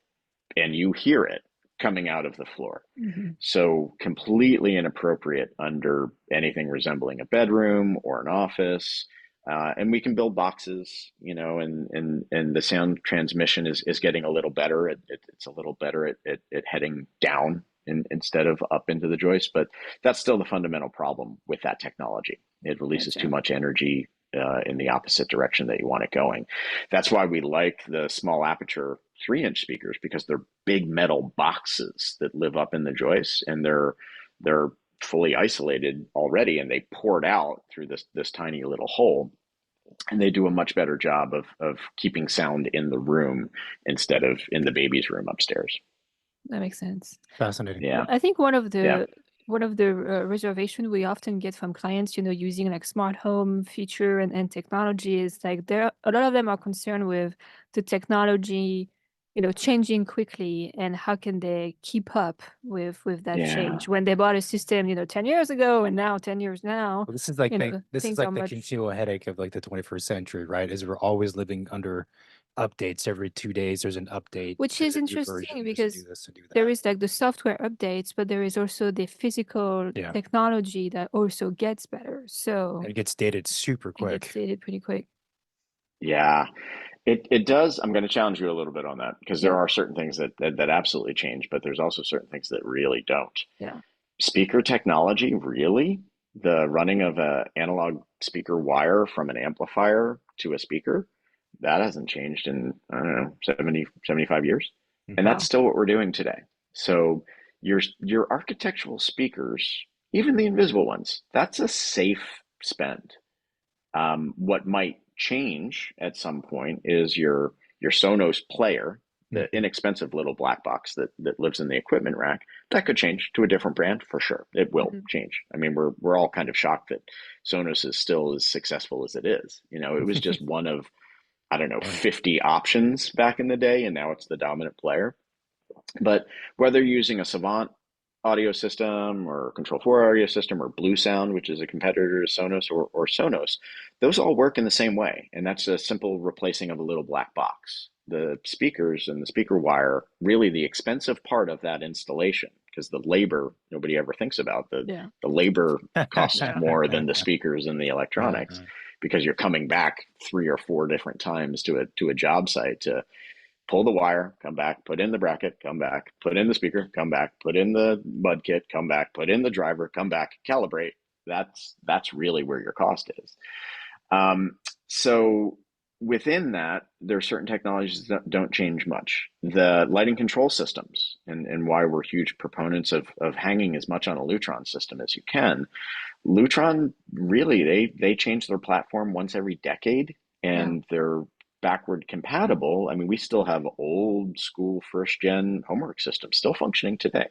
and you hear it coming out of the floor. Hmm. So completely inappropriate under anything resembling a bedroom or an office. And we can build boxes, and the sound transmission is getting a little better. It's a little better at heading down instead of up into the joist, but that's still the fundamental problem with that technology. It releases too Gotcha. much energy in the opposite direction that you want it going. That's why we like the small aperture 3-inch speakers, because they're big metal boxes that live up in the joists, and they're fully isolated already, and they poured out through this tiny little hole, and they do a much better job of keeping sound in the room instead of in the baby's room upstairs. That makes sense. Fascinating. Yeah. I think Yeah. one of the reservation we often get from clients, using like smart home feature and technology is like a lot of them are concerned with the technology, changing quickly, and how can they keep up with that Yeah. change when they bought a system, 10 years ago, and now 10 years now, Well, this is things are like the much, continual headache of like the 21st century, right? Is we're always living under updates every 2 days. There's an update. which There's is a new interesting version. There's a do because this and do there that. is like the software updates, but there is also the physical Yeah, technology that also gets better. So and it gets dated super it gets quick. dated pretty quick. Yeah. It does. I'm going to challenge you a little bit on that because there Yeah. are certain things that absolutely change, but there's also certain things that really don't. Yeah. Speaker technology, really? The running of a analog speaker wire from an amplifier to a speaker, that hasn't changed in, I don't know, 70, 75 years. And Mhm. that's Wow. still what we're doing today. So your architectural speakers, even the invisible ones, that's a safe spend. What might change at some point is your Sonos player, the Mhm. inexpensive little black box that lives in the equipment rack. That could change to a different brand for sure. It will Mhm. change. I mean, we're all kind of shocked that Sonos is still as successful as it is. It was just one of, I don't know, Yeah. 50 options back in the day, and now it's the dominant player. But whether you're using a Savant audio system or Control 4 audio system or Blue Sound, which is a competitor to Sonos, or Sonos, those all work in the same way. And that's a simple replacing of a little black box. The speakers and the speaker wire, really the expensive part of that installation, because the labor, nobody ever thinks about Yeah. the labor costs Yeah. more than the speakers and the electronics Uh-huh. because you're coming back 3 or 4 different times to a job site to pull the wire, come back, put in the bracket, come back, put in the speaker, come back, put in the mud kit, come back, put in the driver, come back, calibrate. That's really where your cost is. So within that, there are certain technologies that don't change much. The lighting control systems, and why we're huge proponents of hanging as much on a Lutron system as you can. Lutron, really, they change their platform once every decade, Yeah. and they're backward compatible. I mean, we still have old school first gen homework systems still functioning today,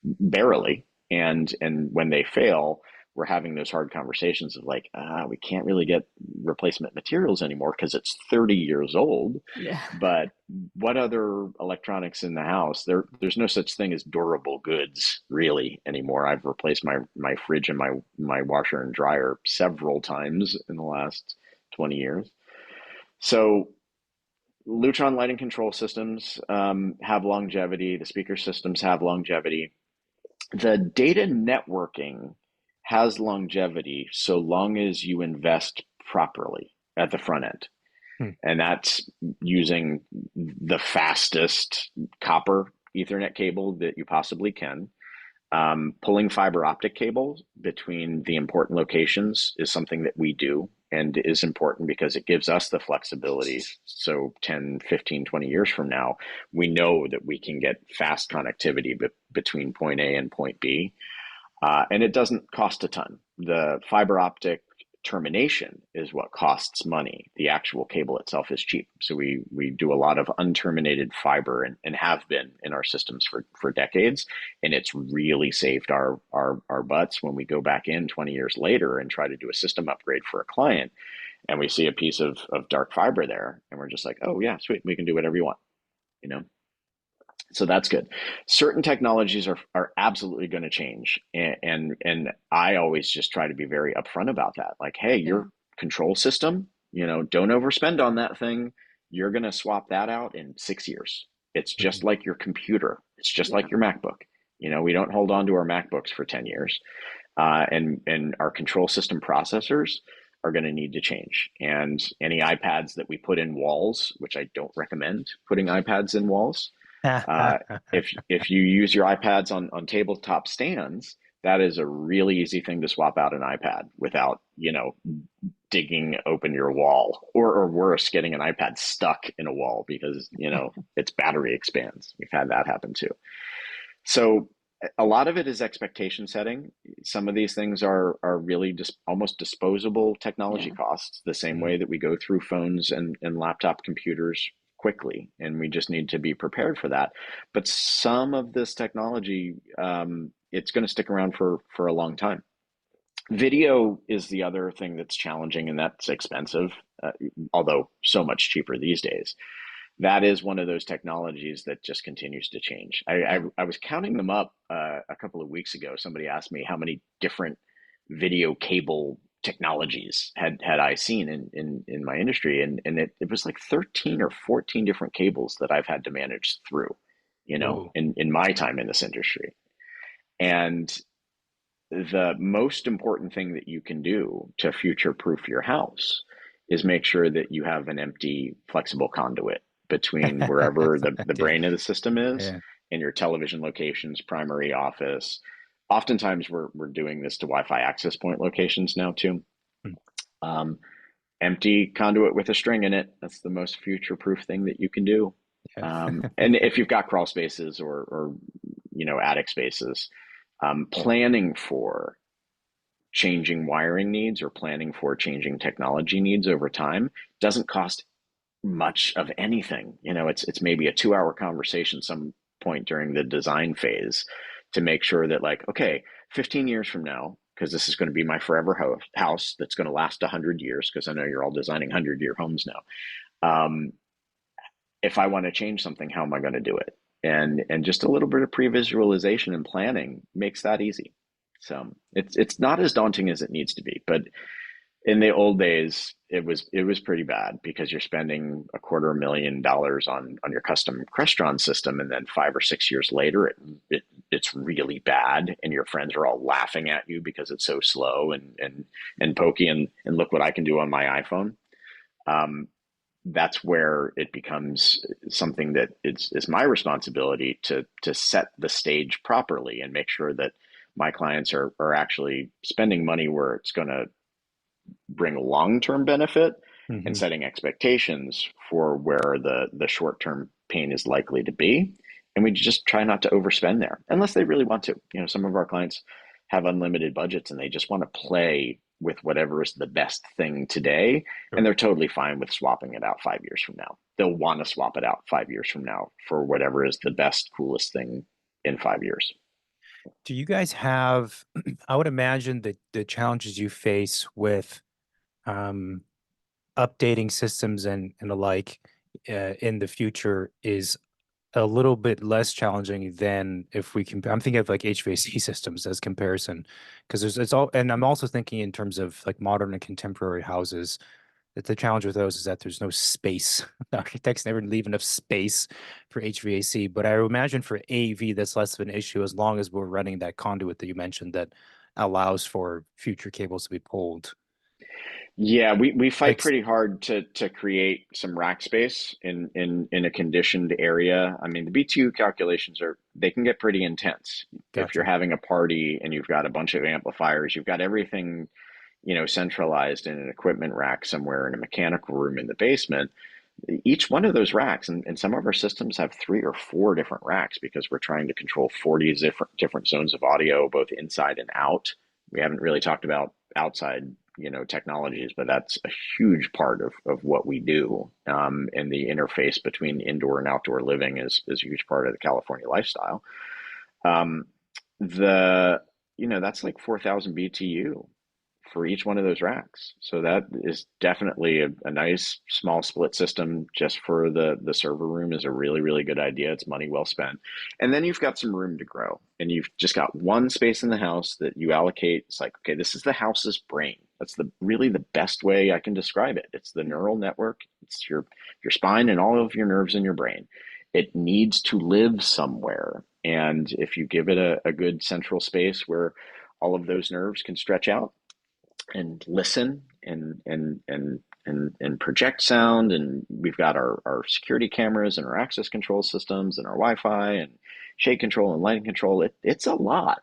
barely. And when they fail, we're having those hard conversations of like, we can't really get replacement materials anymore because it's 30 years old. Yeah. But what other electronics in the house? There's no such thing as durable goods really anymore. I've replaced my fridge and my washer and dryer several times in the last 20 years. So Lutron lighting control systems have longevity. The speaker systems have longevity. The data networking has longevity so long as you invest properly at the front end. Hmm. And that's using the fastest copper Ethernet cable that you possibly can. Pulling fiber optic cables between the important locations is something that we do and is important because it gives us the flexibility. So 10, 15, 20 years from now, we know that we can get fast connectivity between point A and point B. And it doesn't cost a ton. The fiber optic termination is what costs money. The actual cable itself is cheap. So we do a lot of unterminated fiber and have been in our systems for decades. And it's really saved our butts when we go back in 20 years later and try to do a system upgrade for a client. And we see a piece of dark fiber there. And we're just like, oh, yeah, sweet. We can do whatever you want, you know? So that's good. Certain technologies are absolutely going to change, and I always just try to be very upfront about that. Like, hey, Yeah. your control system, don't overspend on that thing. You're going to swap that out in 6 years. It's just Mhm. like your computer. It's just Yeah. like your MacBook. We don't hold on to our MacBooks for 10 years, and our control system processors are going to need to change. And any iPads that we put in walls, which I don't recommend putting iPads in walls, uh, if you use your iPads on tabletop stands, that is a really easy thing to swap out an iPad without, digging open your wall, or worse, getting an iPad stuck in a wall because, its battery expands. We've had that happen too. So a lot of it is expectation setting. Some of these things are really just almost disposable technology Yeah. costs, the same Mhm. way that we go through phones and laptop computers quickly, and we just need to be prepared for that. But some of this technology, it's going to stick around for a long time. Video is the other thing that's challenging, and that's expensive, although so much cheaper these days. That is one of those technologies that just continues to change. I was counting them up a couple of weeks ago. Somebody asked me how many different video cable technologies had I seen in my industry, and it was like 13 or 14 different cables that I've had to manage through, Whoa. in my time in this industry. And the most important thing that you can do to future proof your house is make sure that you have an empty, flexible conduit between wherever the Yeah. brain of the system is Yeah. and your television locations, primary office. Oftentimes, we're doing this to Wi-Fi access point locations now too. Hmm. Um, Empty conduit with a string in it. That's the most future-proof thing that you can do. Yeah. And if you've got crawl spaces or attic spaces, planning for changing wiring needs or planning for changing technology needs over time doesn't cost much of anything. It's maybe a 2 hour conversation some point during the design phase to make sure that, like, okay, 15 years from now, because this is going to be my forever house that's going to last 100 years, because I know you're all designing 100-year homes now. If I want to change something, how am I going to do it? And just a little bit of pre-visualization and planning makes that easy. So it's not as daunting as it needs to be. But in the old days, it was pretty bad, because you're spending $250,000 on your custom Crestron system, and then 5 or 6 years later, it's really bad, and your friends are all laughing at you because it's so slow and pokey, and look what I can do on my iPhone. Um, that's where it becomes something that is my responsibility to set the stage properly and make sure that my clients are actually spending money where it's going to bring long-term benefit, and Hmm. setting expectations for where the short-term pain is likely to be. And we just try not to overspend there unless they really want to. Some of our clients have unlimited budgets and they just want to play with whatever is the best thing today. And Sure. they're totally fine with swapping it out 5 years from now. They'll want to swap it out 5 years from now for whatever is the best, coolest thing in 5 years. Do you guys have, I would imagine that the challenges you face with um, updating systems and the like in the future is a little bit less challenging than if we can. I'm thinking of like HVAC systems as comparison, because it's all, and I'm also thinking in terms of like modern and contemporary houses. That the challenge with those is that there's no space. The architects never leave enough space for HVAC. But I imagine for AV, that's less of an issue as long as we're running that conduit that you mentioned that allows for future cables to be pulled. Yeah, we fight Like, pretty hard to create some rack space in a conditioned area. I mean, the BTU calculations they can get pretty intense. If you're gotcha. having a party and you've got a bunch of amplifiers, you've got everything, centralized in an equipment rack somewhere in a mechanical room in the basement. Each one of those racks, and some of our systems have 3 or 4 different racks because we're trying to control 40 different zones of audio, both inside and out. We haven't really talked about outside, technologies, but that's a huge part of what we do. And the interface between indoor and outdoor living is a huge part of the California lifestyle. Um, the that's like 4,000 BTU for each one of those racks. So that is definitely a nice small split system just for the server room is a really, really good idea. It's money well spent. And then you've got some room to grow, and you've just got one space in the house that you allocate. It's like, okay, this is the house's brain. That's really the best way I can describe it. It's the neural network. It's your spine and all of your nerves in your brain. It needs to live somewhere. And if you give it a good central space where all of those nerves can stretch out and listen and project sound, and we've got our security cameras and our access control systems and our Wi-Fi and shade control and lighting control. It's a lot.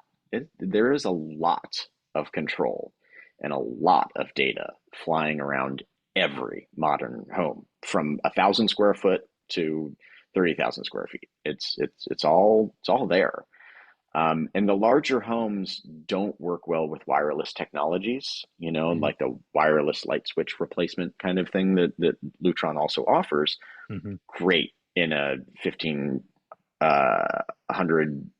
There is a lot of control and a lot of data flying around every modern home, from 1,000 square foot to 30,000 square feet. It's all there. And the larger homes don't work well with wireless technologies, Mm. like the wireless light switch replacement kind of thing that Lutron also offers. Hmm. Great in a 1,500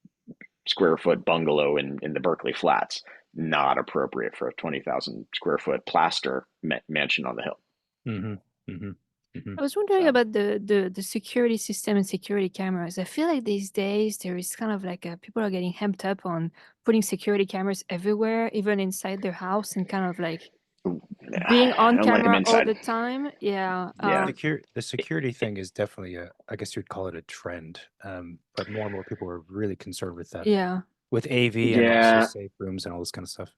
square foot bungalow in the Berkeley Flats. Not appropriate for a 20,000 square foot plaster mansion on the hill. Hmm. Hmm. Hmm. I was wondering So, about the security system and security cameras. I feel like these days there is kind of like people are getting hemmed up on putting security cameras everywhere, even inside their house, and kind of like being I on don't let him camera all inside. the time. Yeah. Yeah. The security thing is definitely I guess you'd call it a trend. But more and more people are really concerned with that, Yeah. with AV and also Yeah. safe rooms and all this kind of stuff.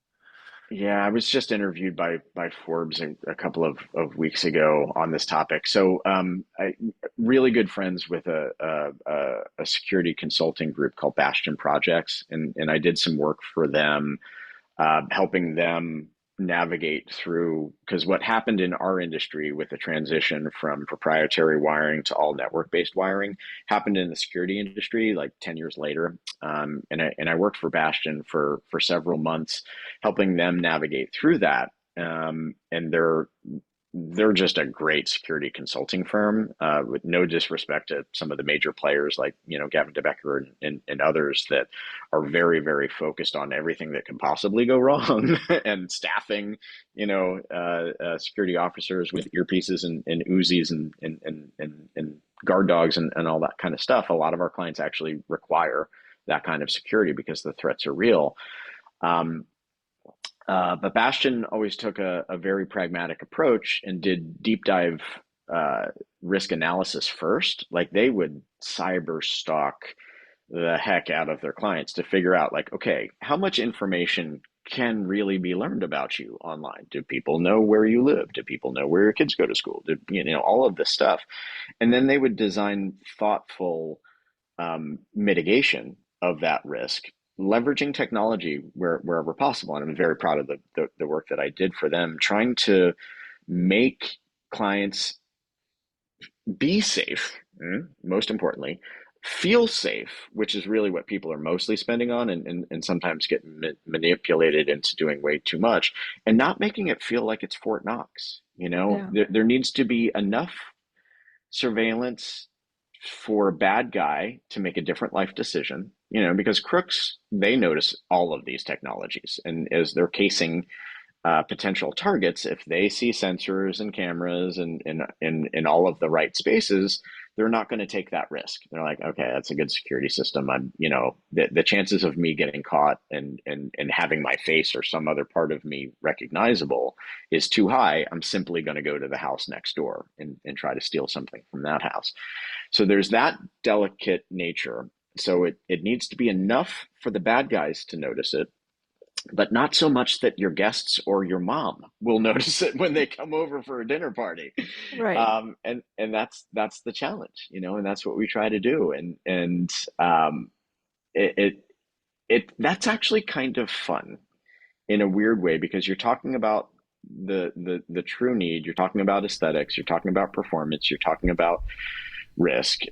Yeah, I was just interviewed by Forbes a couple of weeks ago on this topic. So, I really good friends with a security consulting group called Bastion Projects, and I did some work for them, helping them navigate through, because what happened in our industry with the transition from proprietary wiring to all network-based wiring happened in the security industry like 10 years later. And I worked for Bastion for several months, helping them navigate through that. And they're just a great security consulting firm, with no disrespect to some of the major players like, Gavin DeBecker and others that are very, very focused on everything that can possibly go wrong and staffing, security officers with earpieces and Uzis and guard dogs and all that kind of stuff. A lot of our clients actually require that kind of security because the threats are real. Um, but Bastion always took a very pragmatic approach and did deep dive uh, risk analysis first. Like they would cyber stalk the heck out of their clients to figure out, like, okay, how much information can really be learned about you online? Do people know where you live? Do people know where your kids go to school? All of this stuff. And then they would design thoughtful mitigation of that risk, leveraging technology wherever possible. And I'm very proud of the work that I did for them, trying to make clients be safe, most importantly, feel safe, which is really what people are mostly spending on, and sometimes get manipulated into doing way too much, and not making it feel like it's Fort Knox. Yeah. There needs to be enough surveillance for a bad guy to make a different life decision, because crooks, they notice all of these technologies. And as they're casing potential targets, if they see sensors and cameras and in all of the right spaces, they're not going to take that risk. They're like, okay, that's a good security system. The chances of me getting caught and having my face or some other part of me recognizable is too high. I'm simply going to go to the house next door and try to steal something from that house. So there's that delicate nature. So it needs to be enough for the bad guys to notice it, but not so much that your guests or your mom will notice it when they come over for a dinner party. Right. And that's the challenge, and that's what we try to do. And it, it that's actually kind of fun in a weird way, because you're talking about the true need. You're talking about aesthetics. You're talking about performance. You're talking about risk.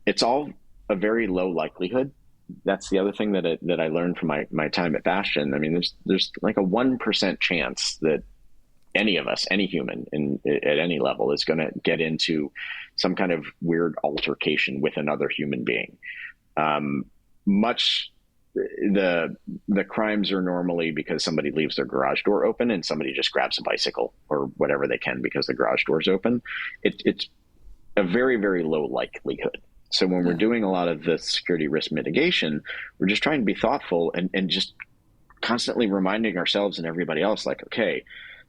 It's all a very low likelihood. That's the other thing that I learned from my time at Bastion. I mean, there's like a 1% chance that any of us, any human at any level, is going to get into some kind of weird altercation with another human being. Much the crimes are normally because somebody leaves their garage door open and somebody just grabs a bicycle or whatever they can because the garage door's open. It's a very, very low likelihood. So when we're Yeah. doing a lot of the security risk mitigation, we're just trying to be thoughtful and just constantly reminding ourselves and everybody else, like, okay,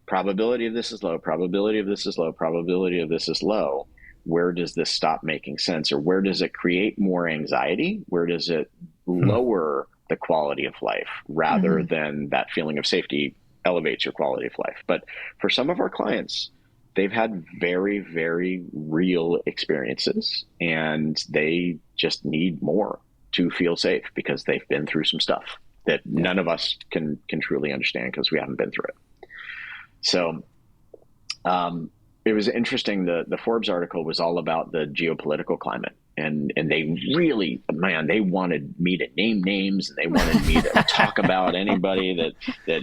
probability of this is low, probability of this is low, probability of this is low. Where does this stop making sense? Or where does it create more anxiety? Where does it lower the quality of life rather Hmm. than that feeling of safety elevates your quality of life? But for some of our clients, they've had very, very real experiences and they just need more to feel safe because they've been through some stuff that Yeah. none of us can truly understand because we haven't been through it. So it was interesting. The Forbes article was all about the geopolitical climate And they really, man, they wanted me to name names, and they wanted me to talk about anybody that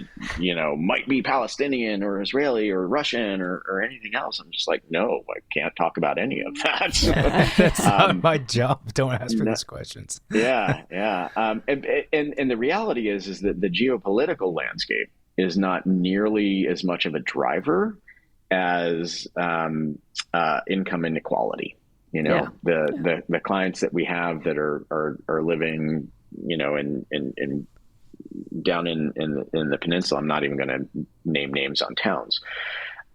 might be Palestinian or Israeli or Russian or anything else. I'm just like, no, I can't talk about any of that. That's not my job. Don't ask for these questions. Yeah. And the reality is that the geopolitical landscape is not nearly as much of a driver as income inequality. The clients that we have that are living, in down in the peninsula, I'm not even going to name names on towns,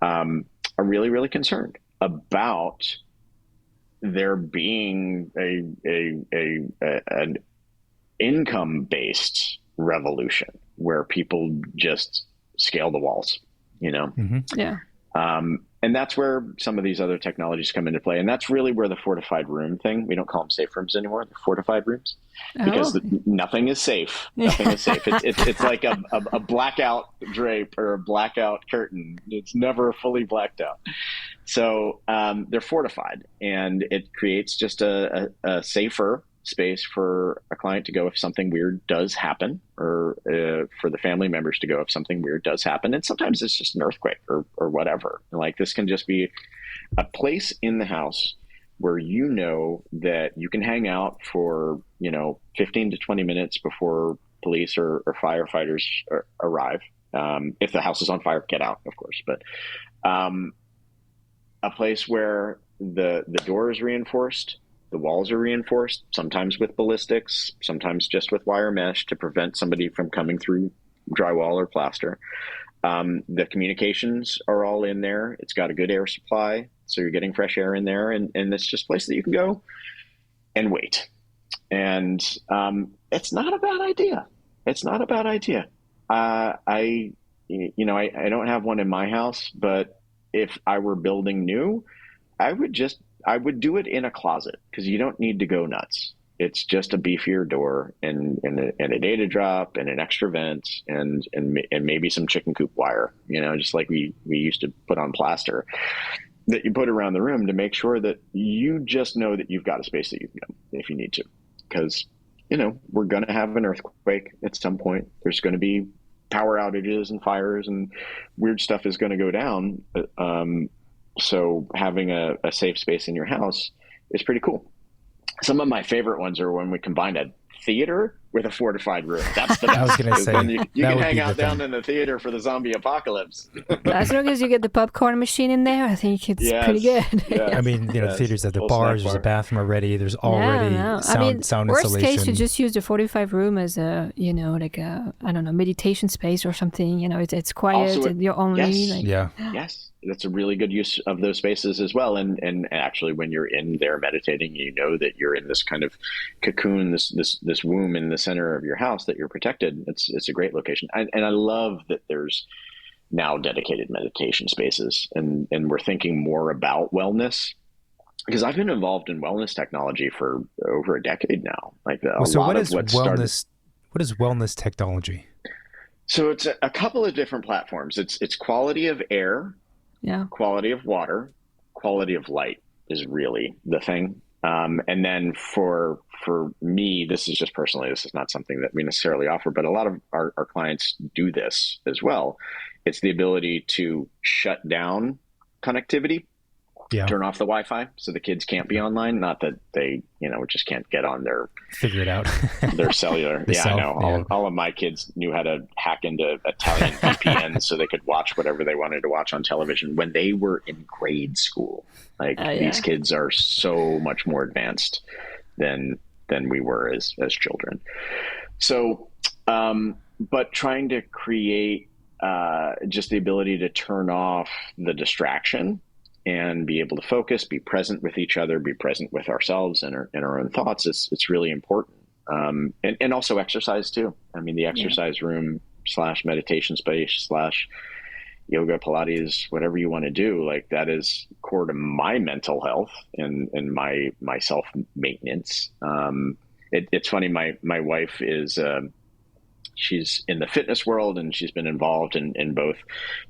are really, really concerned about there being an income-based revolution where people just scale the walls, Mm-hmm. Yeah. And that's where some of these other technologies come into play. And that's really where the fortified room thing, we don't call them safe rooms anymore, they're fortified rooms, because nothing is safe. Nothing is safe. It's like a blackout drape or a blackout curtain. It's never fully blacked out. So they're fortified, and it creates just a safer space for a client to go if something weird does happen, or for the family members to go if something weird does happen. And sometimes it's just an earthquake or whatever. Like, this can just be a place in the house where that you can hang out for 15 to 20 minutes before police or firefighters arrive. If the house is on fire, get out, of course. But a place where the door is reinforced, the walls are reinforced, sometimes with ballistics, sometimes just with wire mesh to prevent somebody from coming through drywall or plaster. The communications are all in there. It's got a good air supply, so you're getting fresh air in there, and it's just a place that you can go and wait. And it's not a bad idea. It's not a bad idea. I don't have one in my house, but if I were building new, I would do it in a closet, because you don't need to go nuts. It's just a beefier door and a data drop and an extra vent and maybe some chicken coop wire, just like we used to put on plaster that you put around the room to make sure that you just know that you've got a space that you can go if you need to. Because, we're going to have an earthquake at some point. There's going to be power outages and fires, and weird stuff is going to go down. So having a safe space in your house is pretty cool. Some of my favorite ones are when we combined a theater with a fortified room. That's the best. I was going to say, you can hang out down in the theater for the zombie apocalypse. As long as you get the popcorn machine in there, I think it's pretty good. Yes, I mean, theaters have the bars, there's a bathroom already, there's already sound worst installation. case, you just use the 45 room as a, like a, I don't know, meditation space or something. It's quiet, and you're only. Yes. Yes. That's a really good use of those spaces as well. And actually, when you're in there meditating, that you're in this kind of cocoon, this womb in the center of your house, that you're protected. It's a great location. And I love that there's now dedicated meditation spaces, and we're thinking more about wellness, because I've been involved in wellness technology for over a decade now. What is wellness technology? So it's a couple of different platforms. It's quality of air. Yeah. Quality of water, quality of light is really the thing. And then for me, this is just personally, this is not something that we necessarily offer, but a lot of our clients do this as well. It's the ability to shut down connectivity, turn off the Wi-Fi so the kids can't be online. Not that they, just can't get on figure it out. their cellular. I know. All of my kids knew how to hack into Italian VPNs so they could watch whatever they wanted to watch on television when they were in grade school. These kids are so much more advanced than we were as children. So, but trying to create just the ability to turn off the distraction and be able to focus, be present with each other, be present with ourselves and our own thoughts. It's really important. And also exercise too. I mean, the exercise room / meditation space / yoga, Pilates, whatever you want to do, that is core to my mental health and my self maintenance. It's funny. My wife is she's in the fitness world, and she's been involved in both,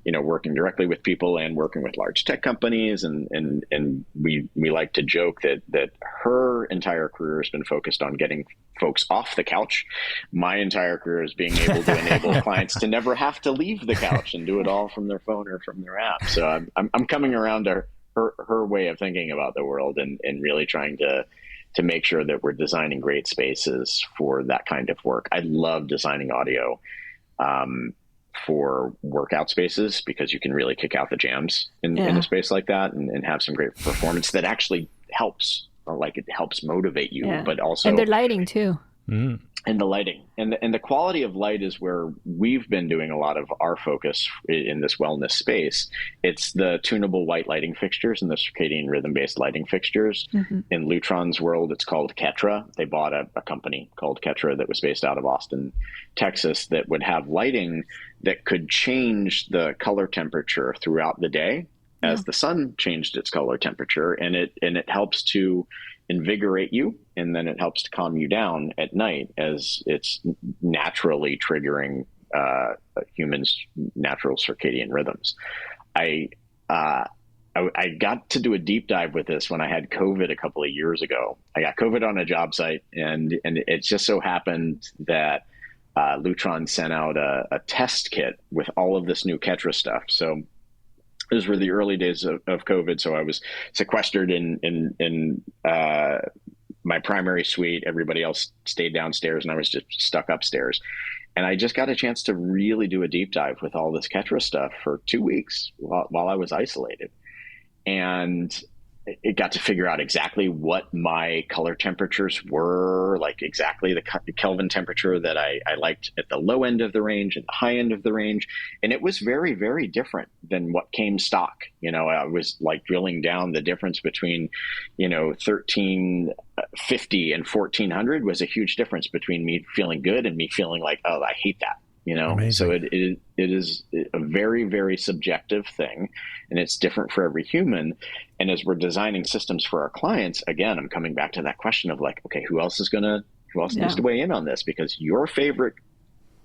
working directly with people and working with large tech companies. And we like to joke that her entire career has been focused on getting folks off the couch. My entire career is being able to enable clients to never have to leave the couch and do it all from their phone or from their app. So I'm coming around to her way of thinking about the world, and really trying to make sure that we're designing great spaces for that kind of work. I love designing audio for workout spaces, because you can really kick out the jams in a space like that, and have some great performance that actually helps, like it helps motivate you, but also... And the lighting too. Mm. And the lighting and the quality of light is where we've been doing a lot of our focus in this wellness space. It's the tunable white lighting fixtures and the circadian rhythm-based lighting fixtures. Mm-hmm. In Lutron's world, it's called Ketra. They bought a company called Ketra that was based out of Austin, Texas, that would have lighting that could change the color temperature throughout the day as the sun changed its color temperature, and it helps to invigorate you, and then it helps to calm you down at night, as it's naturally triggering humans' natural circadian rhythms. I got to do a deep dive with this when I had COVID a couple of years ago. I got COVID on a job site, and it just so happened that Lutron sent out a test kit with all of this new Ketra stuff. So those were the early days of COVID. So I was sequestered in my primary suite. Everybody else stayed downstairs, and I was just stuck upstairs. And I just got a chance to really do a deep dive with all this Ketra stuff for 2 weeks while I was isolated. And it got to figure out exactly what my color temperatures were, like exactly the Kelvin temperature that I liked at the low end of the range and the high end of the range. And it was very, very different than what came stock. I was like drilling down the difference between, 1350 and 1400 was a huge difference between me feeling good and me feeling like, oh, I hate that. Amazing. So it is a very, very subjective thing, and it's different for every human. And as we're designing systems for our clients, again, I'm coming back to that question of like, okay, who else needs to weigh in on this? Because your favorite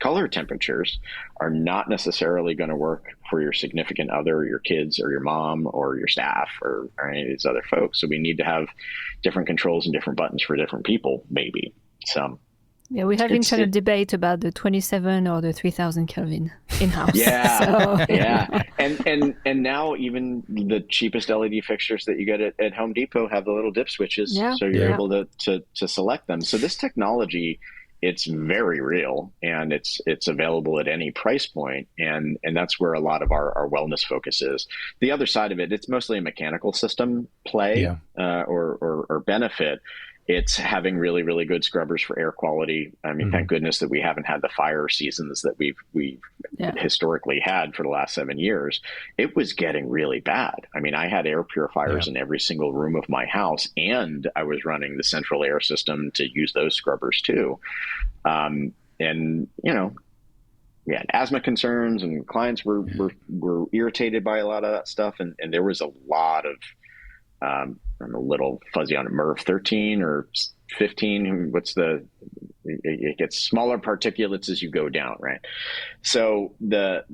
color temperatures are not necessarily going to work for your significant other, or your kids, or your mom, or your staff, or any of these other folks. So we need to have different controls and different buttons for different people, maybe. So yeah, we have internal debate about the 27 or the 3000 Kelvin in-house. Yeah, so. Yeah. And now even the cheapest LED fixtures that you get at Home Depot have the little dip switches, so you're able to select them. So this technology, it's very real, and it's available at any price point, and that's where a lot of our wellness focus is. The other side of it, it's mostly a mechanical system play or benefit. It's having really, really good scrubbers for air quality. I mean, thank goodness that we haven't had the fire seasons that we've historically had for the last 7 years. It was getting really bad. I mean, I had air purifiers in every single room of my house, and I was running the central air system to use those scrubbers too. And, we had asthma concerns, and clients were irritated by a lot of that stuff. And there was a lot of, I'm a little fuzzy on it, MERV 13 or 15. It gets smaller particulates as you go down, right? So the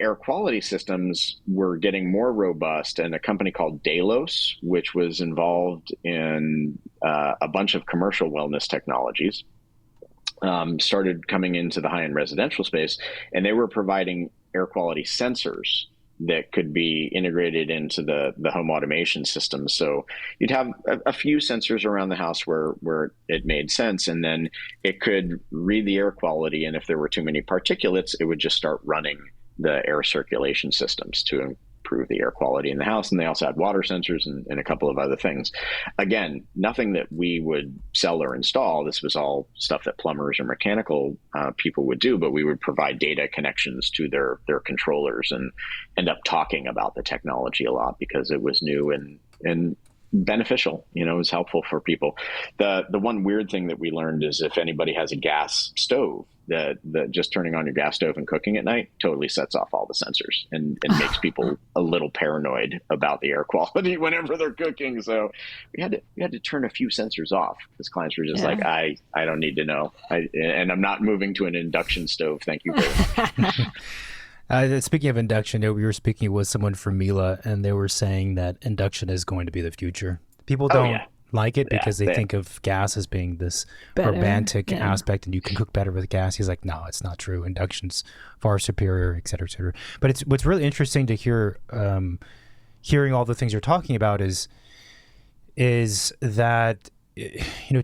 air quality systems were getting more robust, and a company called Delos, which was involved in a bunch of commercial wellness technologies, started coming into the high-end residential space, and they were providing air quality sensors that could be integrated into the home automation system. So you'd have a few sensors around the house where it made sense, and then it could read the air quality, and if there were too many particulates, it would just start running the air circulation systems to improve the air quality in the house. And they also had water sensors and a couple of other things. Again, nothing that we would sell or install. This was all stuff that plumbers or mechanical people would do, but we would provide data connections to their controllers and end up talking about the technology a lot because it was new and beneficial. It was helpful for people. The one weird thing that we learned is if anybody has a gas stove, the just turning on your gas stove and cooking at night totally sets off all the sensors and makes people a little paranoid about the air quality whenever they're cooking. So we had to turn a few sensors off because clients were just like, I don't need to know. And I'm not moving to an induction stove. Thank you very much. Speaking of induction, we were speaking with someone from Mila, and they were saying that induction is going to be the future. People don't like it because they think of gas as being this romantic aspect, and you can cook better with gas. He's like, no, it's not true. Induction's far superior, et cetera, et cetera. But it's what's really interesting to hear, hearing all the things you're talking about is that,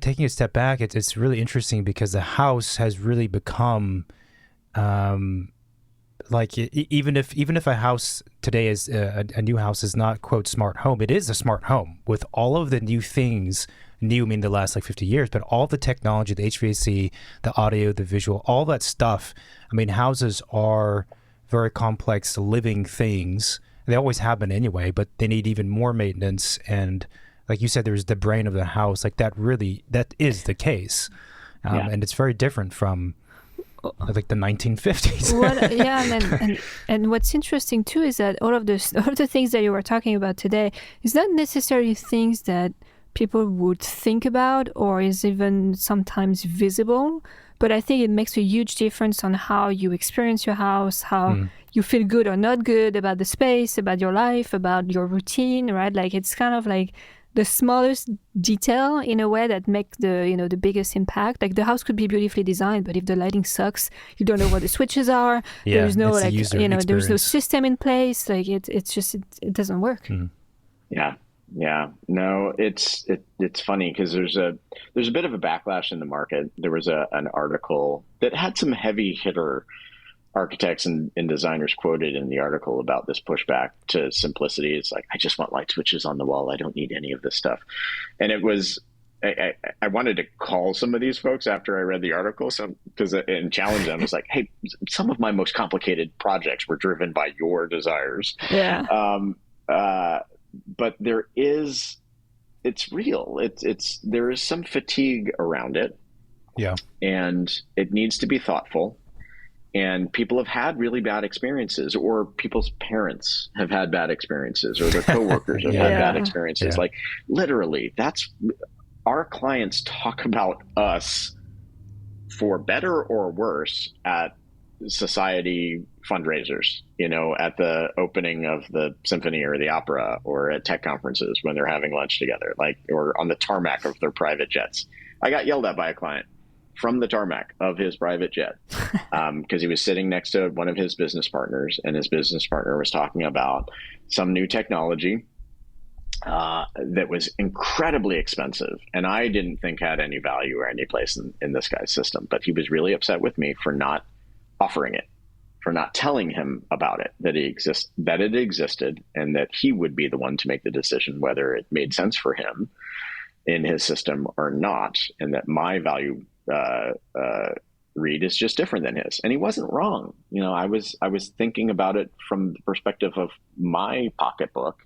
taking a step back, it's really interesting because the house has really become, even if a house today is a new house is not, quote, smart home, it is a smart home with all of the new things, new meaning the last 50 years, but all the technology, the HVAC, the audio, the visual, all that stuff. I mean, houses are very complex living things. They always have been anyway, but they need even more maintenance. And like you said, there's the brain of the house. Like that is the case. And it's very different from like the 1950s. Well, and what's interesting too is that all of the things that you were talking about today is not necessarily things that people would think about or is even sometimes visible, but I think it makes a huge difference on how you experience your house, how you feel good or not good about the space, about your life, about your routine, right? Like it's kind of like the smallest detail in a way that make the biggest impact. Like the house could be beautifully designed, but if the lighting sucks, you don't know what the switches are. There's no there's no system in place. Like it doesn't work. Yeah. No, it's funny because there's a bit of a backlash in the market. There was an article that had some heavy hitter architects and designers quoted in the article about this pushback to simplicity. It's like, I just want light switches on the wall. I don't need any of this stuff. And it was, I wanted to call some of these folks after I read the article and challenge them. It's like, hey, some of my most complicated projects were driven by your desires. Yeah. But it's real. There is some fatigue around it. Yeah. And it needs to be thoughtful. And people have had really bad experiences, or people's parents have had bad experiences, or their coworkers have had bad experiences. Yeah. Like literally, that's our clients talk about us for better or worse at society fundraisers, at the opening of the symphony or the opera, or at tech conferences when they're having lunch together, or on the tarmac of their private jets. I got yelled at by a client from the tarmac of his private jet because he was sitting next to one of his business partners, and his business partner was talking about some new technology that was incredibly expensive and I didn't think had any value or any place in this guy's system. But he was really upset with me for not offering it, for not telling him about it, that it existed, and that he would be the one to make the decision whether it made sense for him in his system or not, and that my value read is just different than his. And he wasn't wrong. I was thinking about it from the perspective of my pocketbook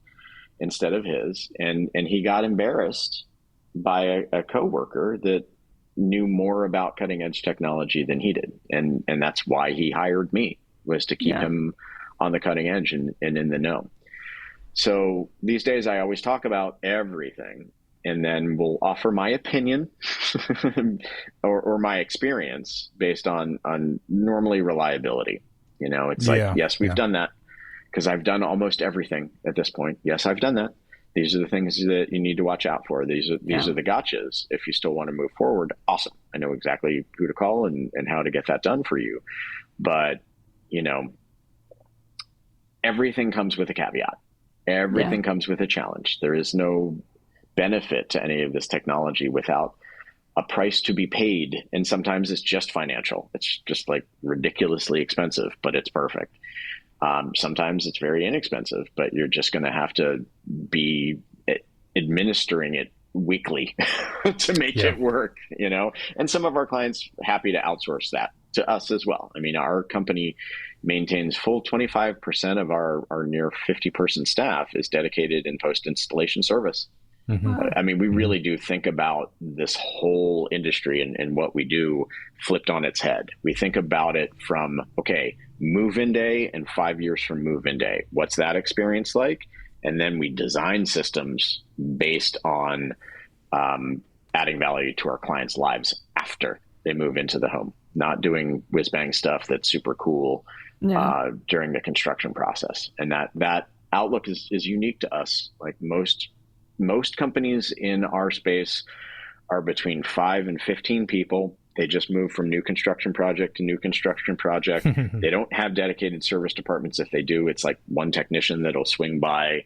instead of his. And he got embarrassed by a coworker that knew more about cutting edge technology than he did. And that's why he hired me, was to keep him on the cutting edge and in the know. So these days I always talk about everything, and then we'll offer my opinion or my experience based on normally reliability. It's yes, we've done that because I've done almost everything at this point. Yes, I've done that. These are the things that you need to watch out for. These are the gotchas. If you still want to move forward, awesome. I know exactly who to call and how to get that done for you. But, everything comes with a caveat. Everything comes with a challenge. There is no benefit to any of this technology without a price to be paid. And sometimes it's just financial. It's just like ridiculously expensive, but it's perfect. Sometimes it's very inexpensive, but you're just going to have to be administering it weekly to make it work, and some of our clients happy to outsource that to us as well. I mean, our company maintains full 25% of our near 50-person staff is dedicated in post-installation service. I mean, we really do think about this whole industry and what we do flipped on its head. We think about it from, okay, move-in day and 5 years from move-in day. What's that experience like? And then we design systems based on adding value to our clients' lives after they move into the home, not doing whiz-bang stuff that's super cool during the construction process. And that outlook is unique to us. Like most companies in our space are between 5 and 15 people. They just move from new construction project to new construction project. They don't have dedicated service departments. If they do, it's like one technician that'll swing by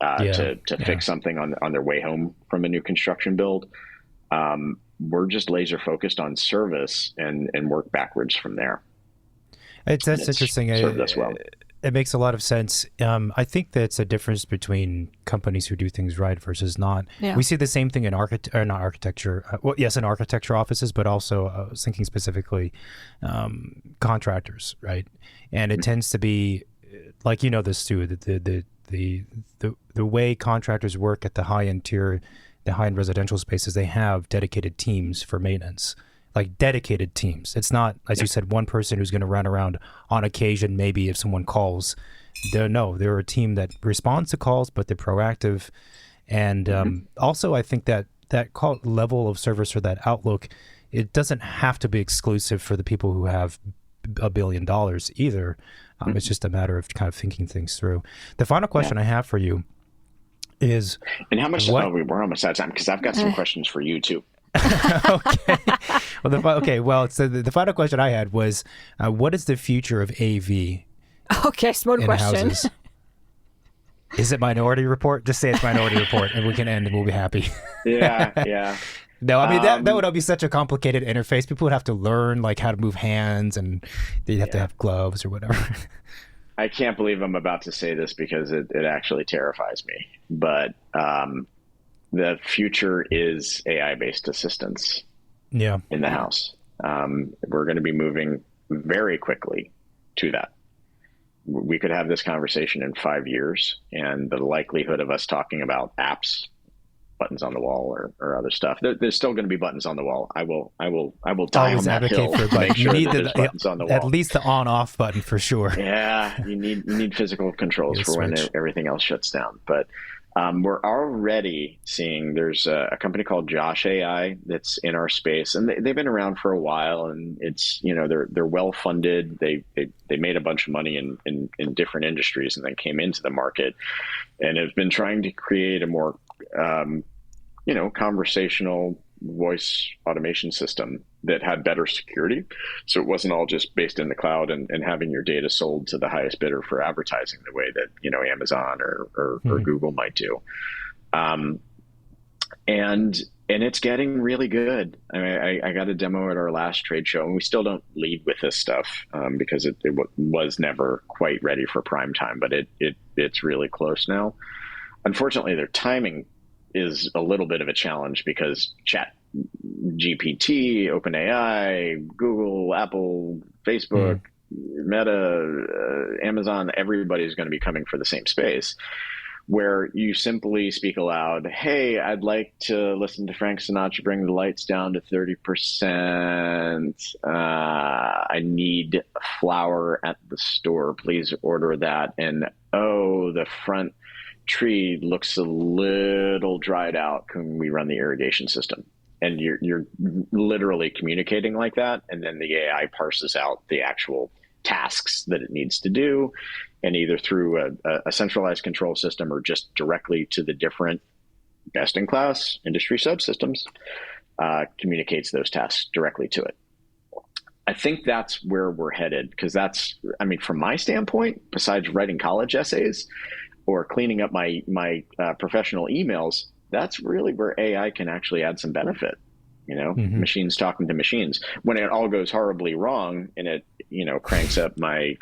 to fix something on their way home from a new construction build. We're just laser focused on service and work backwards from there. That's interesting. Served us well. It makes a lot of sense. I think that's a difference between companies who do things right versus not. Yeah. We see the same thing in in architecture offices, but also I was thinking specifically contractors, right? And it tends to be like, you know, this too, the way contractors work at the high-end tier, the high-end residential spaces, they have dedicated teams for maintenance. Like dedicated teams. It's not, as you said, one person who's going to run around on occasion. Maybe if someone calls, they're a team that responds to calls, but they're proactive. And also, I think that level of service or that outlook, it doesn't have to be exclusive for the people who have $1 billion either. It's just a matter of kind of thinking things through. The final question I have for you is, and how much? We're almost out of time because I've got some questions for you too. Okay. Well, so the final question I had was, what is the future of AV? Okay, smart question. Houses? Is it Minority Report? Just say it's Minority Report, and we can end, and we'll be happy. Yeah. No, I mean that would all be such a complicated interface. People would have to learn like how to move hands, and they'd have to have gloves or whatever. I can't believe I'm about to say this because it actually terrifies me, but. The future is AI-based assistants in the house. We're going to be moving very quickly to that. We could have this conversation in 5 years, and the likelihood of us talking about apps, buttons on the wall, or other stuff. There's still going to be buttons on the wall. I will die on that hill to make sure that there's buttons on the wall. At least the on-off button for sure. Yeah, you need physical controls for when everything else shuts down, but. We're already seeing there's a company called Josh AI that's in our space, and they've been around for a while, and it's, you know, they're well funded. They made a bunch of money in different industries and then came into the market and have been trying to create a more conversational voice automation system that had better security. So it wasn't all just based in the cloud and having your data sold to the highest bidder for advertising the way that, you know, Amazon or Google might do. And it's getting really good. I mean, I got a demo at our last trade show, and we still don't lead with this stuff because it was never quite ready for prime time, but it's really close now. Unfortunately, their timing is a little bit of a challenge because GPT, OpenAI, Google, Apple, Facebook, Meta, Amazon, everybody's going to be coming for the same space, where you simply speak aloud, hey, I'd like to listen to Frank Sinatra, bring the lights down to 30%. I need flour at the store. Please order that. And, oh, the front tree looks a little dried out. Can we run the irrigation system? And you're literally communicating like that. And then the AI parses out the actual tasks that it needs to do. And either through a centralized control system or just directly to the different best-in-class industry subsystems, communicates those tasks directly to it. I think that's where we're headed, because that's, I mean, from my standpoint, besides writing college essays or cleaning up my professional emails, that's really where AI can actually add some benefit. You know, machines talking to machines. When it all goes horribly wrong and it, you know, cranks up my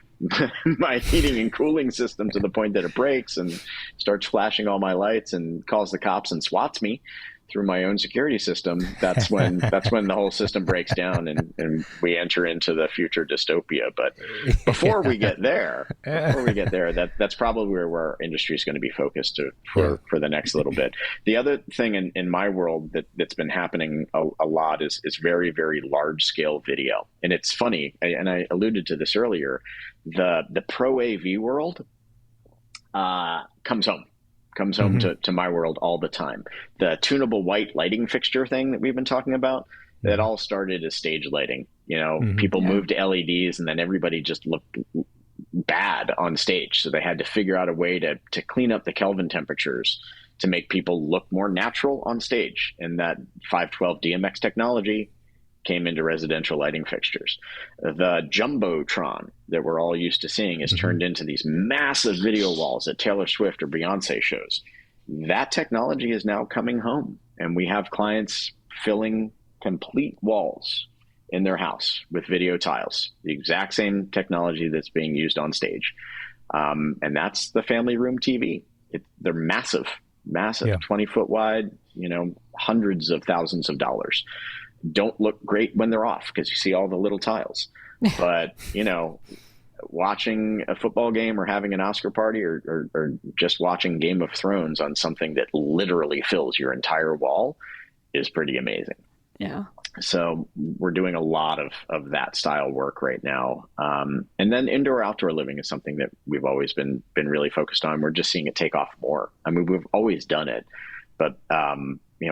my heating and cooling system to the point that it breaks and starts flashing all my lights and calls the cops and swats me through my own security system, that's when the whole system breaks down and we enter into the future dystopia. But before we get there, that's probably where our industry is going to be focused for the next little bit. The other thing in my world that's been happening a lot is very, very large scale video. And it's funny, and I alluded to this earlier, the pro AV world comes home to my world all the time. The tunable white lighting fixture thing that we've been talking about, that all started as stage lighting. People moved to LEDs, and then everybody just looked bad on stage. So they had to figure out a way to clean up the Kelvin temperatures to make people look more natural on stage. And that 512 DMX technology came into residential lighting fixtures. The Jumbotron that we're all used to seeing is turned into these massive video walls at Taylor Swift or Beyonce shows. That technology is now coming home, and we have clients filling complete walls in their house with video tiles, the exact same technology that's being used on stage. And that's the family room TV. They're massive, 20-foot wide, hundreds of thousands of dollars. Don't look great when they're off because you see all the little tiles. But, watching a football game or having an Oscar party or just watching Game of Thrones on something that literally fills your entire wall is pretty amazing. Yeah. So we're doing a lot of that style work right now. And then indoor outdoor living is something that we've always been really focused on. We're just seeing it take off more. I mean, we've always done it, but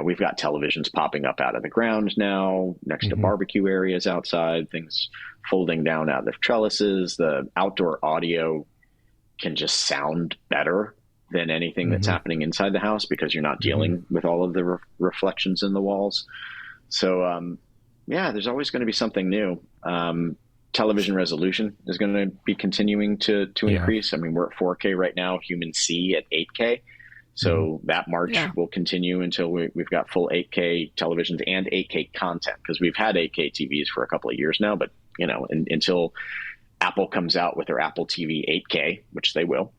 we've got televisions popping up out of the ground now, next to barbecue areas outside, things folding down out of trellises. The outdoor audio can just sound better than anything that's happening inside the house because you're not dealing with all of the reflections in the walls. So, there's always going to be something new. Television resolution is going to be continuing to increase. I mean, we're at 4K right now, humans see at 8K. So that march will continue until we've got full 8K televisions and 8K content, because we've had 8K TVs for a couple of years now, but until Apple comes out with their Apple TV 8K, which they will,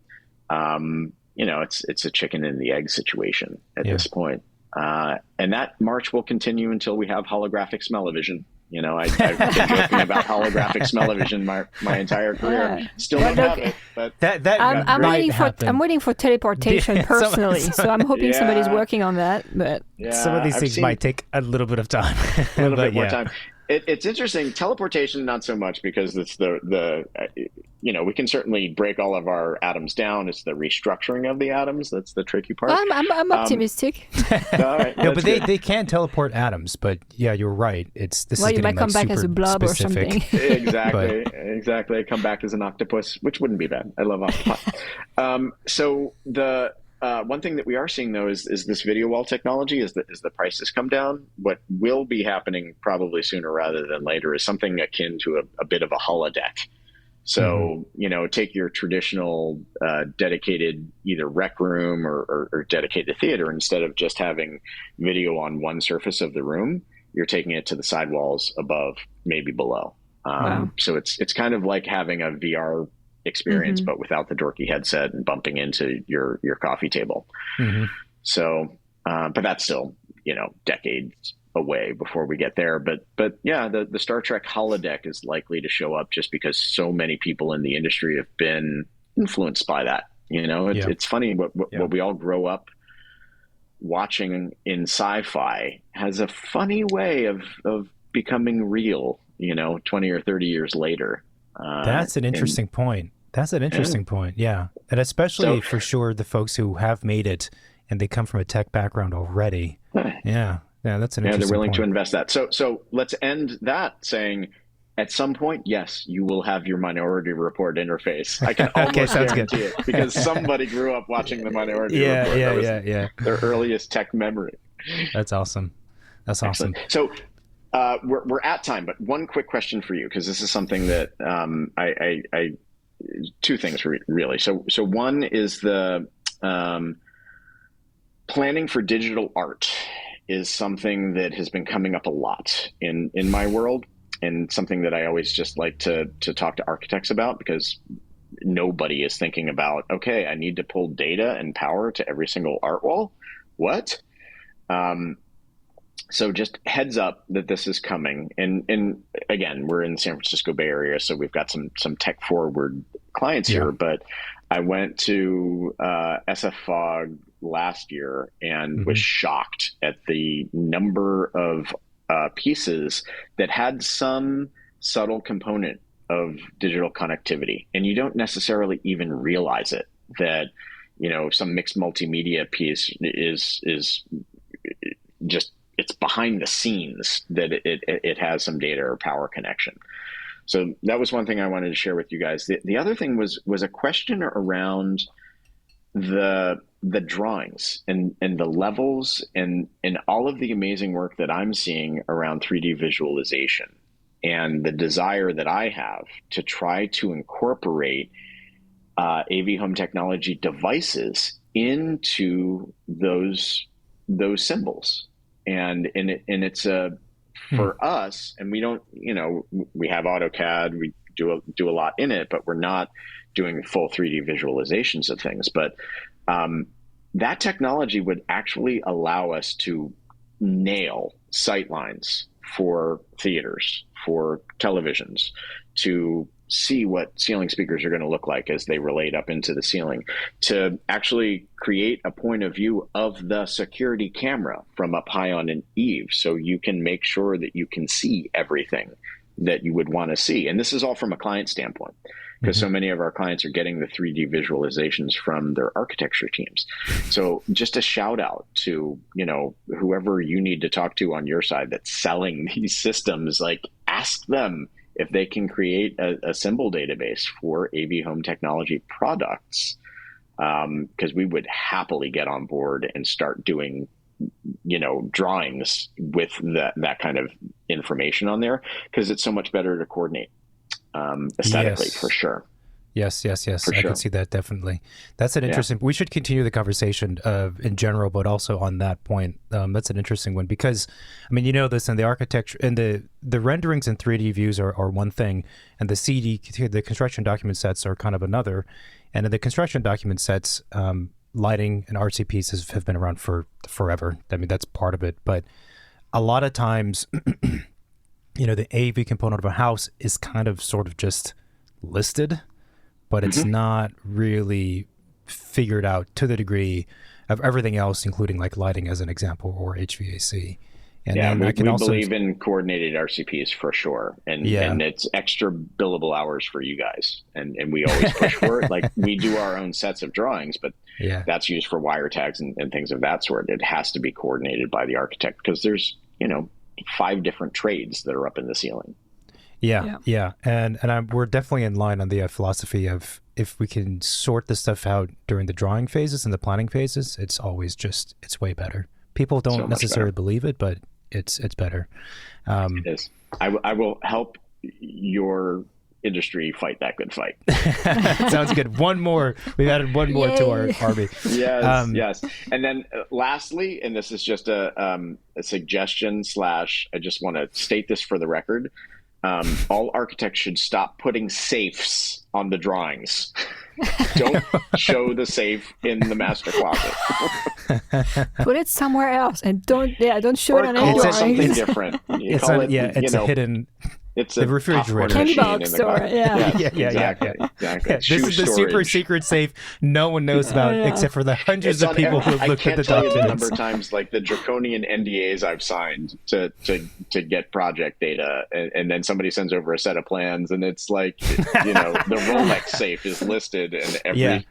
it's a chicken and the egg situation at this point. And that march will continue until we have holographic smell-o-vision. I've been joking about holographic smell-o-vision my entire career. Still don't have it, but I'm waiting for teleportation personally. So I'm hoping somebody's working on that. But some of these things might take a little bit of time. A little bit more time. It's interesting. Teleportation, not so much, because it's we can certainly break all of our atoms down. It's the restructuring of the atoms that's the tricky part. I'm optimistic. All right, no, but they can teleport atoms. But yeah, you're right. You might come back as a blob specific. Or something. Exactly. I come back as an octopus, which wouldn't be bad. I love octopus. So the one thing that we are seeing, though, is this video wall technology. As the prices come down, what will be happening probably sooner rather than later is something akin to a bit of a holodeck. So, take your traditional dedicated either rec room or dedicated theater. Instead of just having video on one surface of the room, you're taking it to the sidewalls above, maybe below. So it's kind of like having a VR experience, but without the dorky headset and bumping into your coffee table. So, but that's still, decades away before we get there. But yeah, the Star Trek holodeck is likely to show up just because so many people in the industry have been influenced by that. It's funny what we all grow up watching in sci-fi has a funny way of becoming real, 20 or 30 years later. That's an interesting point. Yeah. And especially for sure, the folks who have made it and they come from a tech background already. Yeah, that's an interesting point. They're willing to invest that. So let's end that saying, at some point, yes, you will have your Minority Report interface. I can almost guarantee it, because somebody grew up watching the Minority Report. Yeah. Their earliest tech memory. That's awesome. Excellent. So we're at time, but one quick question for you, because this is something that I two things really. So one is the planning for digital art is something that has been coming up a lot in my world, and something that I always just like to talk to architects about, because nobody is thinking about, okay, I need to pull data and power to every single art wall. What? So just heads up that this is coming. And again, we're in the San Francisco Bay Area, so we've got some tech forward clients here. But I went to SF Fog last year and was shocked at the number of pieces that had some subtle component of digital connectivity. And you don't necessarily even realize it, that, some mixed multimedia piece is just, it's behind the scenes that it has some data or power connection. So that was one thing I wanted to share with you guys. The other thing was a question around the drawings and the levels and all of the amazing work that I'm seeing around 3D visualization, and the desire that I have to try to incorporate AV home technology devices into those symbols. And it's for us, and we don't, we have AutoCAD, we do a lot in it, but we're not doing full 3D visualizations of things. But that technology would actually allow us to nail sight lines for theaters, for televisions, to see what ceiling speakers are going to look like as they relate up into the ceiling, to actually create a point of view of the security camera from up high on an eave, so you can make sure that you can see everything that you would want to see. And this is all from a client standpoint, because so many of our clients are getting the 3D visualizations from their architecture teams. So just a shout out to, whoever you need to talk to on your side that's selling these systems, like, ask them if they can create a symbol database for AV home technology products, because we would happily get on board and start doing, drawings with that kind of information on there, because it's so much better to coordinate aesthetically, for sure. Yes. For I sure. can see that, definitely. That's an interesting, we should continue the conversation in general, but also on that point. That's an interesting one, because, this, and the architecture and the renderings and 3D views are one thing, and the construction document sets are kind of another. And in the construction document sets, lighting and RCPs have been around for forever. That's part of it. But a lot of times, the AV component of a house is kind of sort of just listed, but it's not really figured out to the degree of everything else, including like lighting as an example, or HVAC. And then we I can also believe in coordinated RCPs for sure. And it's extra billable hours for you guys. And we always push for it. Like, we do our own sets of drawings, but that's used for wire tags and things of that sort. It has to be coordinated by the architect, because there's, 5 different trades that are up in the ceiling. Yeah. And we're definitely in line on the philosophy of, if we can sort this stuff out during the drawing phases and the planning phases, it's always it's way better. People don't necessarily believe it, but it's better. It is. I will help your industry fight that good fight. Sounds good. One more. We've added one more to our army. Yes. And then lastly, and this is just a suggestion / I just want to state this for the record. All architects should stop putting safes on the drawings. Don't show the safe in the master closet. Put it somewhere else, and don't show it on any drawings. Something different. It's a hidden. It's the refrigerator. Candy box store. Exactly. This is the super secret safe no one knows about, except for the hundreds of people who have looked at the documents. I can't tell you the number of times, like, the draconian NDAs I've signed to get project data, and then somebody sends over a set of plans, and it's like, the Rolex safe is listed, and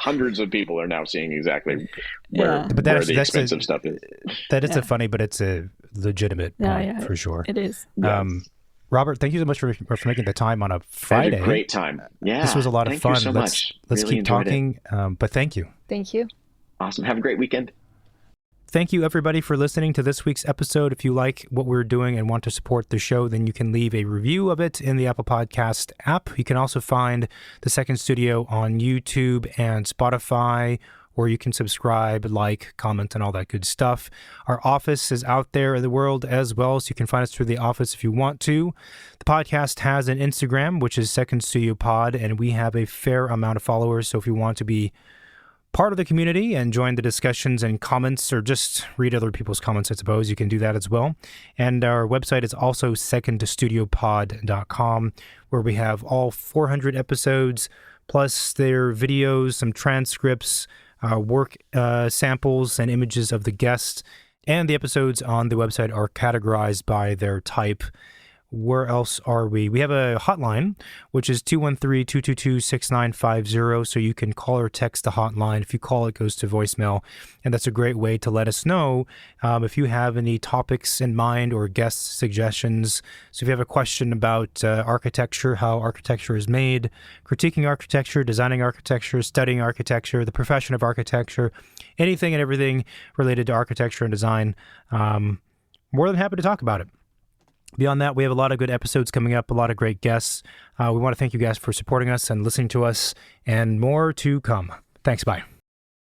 hundreds of people are now seeing exactly where the expensive stuff is. That is a funny, but it's a legitimate point, for sure. It is. Robert, thank you so much for making the time on a Friday. I had a great time. Yeah. This was a lot of fun. Thank you so much. Let's really keep talking, but thank you. Thank you. Awesome. Have a great weekend. Thank you, everybody, for listening to this week's episode. If you like what we're doing and want to support the show, then you can leave a review of it in the Apple Podcast app. You can also find the Second Studio on YouTube and Spotify, or you can subscribe, like, comment, and all that good stuff. Our office is out there in the world as well, so you can find us through the office if you want to. The podcast has an Instagram, which is Second Studio Pod, and we have a fair amount of followers, so if you want to be part of the community and join the discussions and comments, or just read other people's comments, I suppose, you can do that as well. And our website is also secondstudiopod.com, where we have all 400 episodes, plus their videos, some transcripts, work samples, and images of the guests. And the episodes on the website are categorized by their type. Where else are we? We have a hotline, which is 213-222-6950. So you can call or text the hotline. If you call, it goes to voicemail. And that's a great way to let us know if you have any topics in mind or guest suggestions. So if you have a question about architecture, how architecture is made, critiquing architecture, designing architecture, studying architecture, the profession of architecture, anything and everything related to architecture and design, more than happy to talk about it. Beyond that, we have a lot of good episodes coming up, a lot of great guests. We want to thank you guys for supporting us and listening to us, and more to come. Thanks, bye.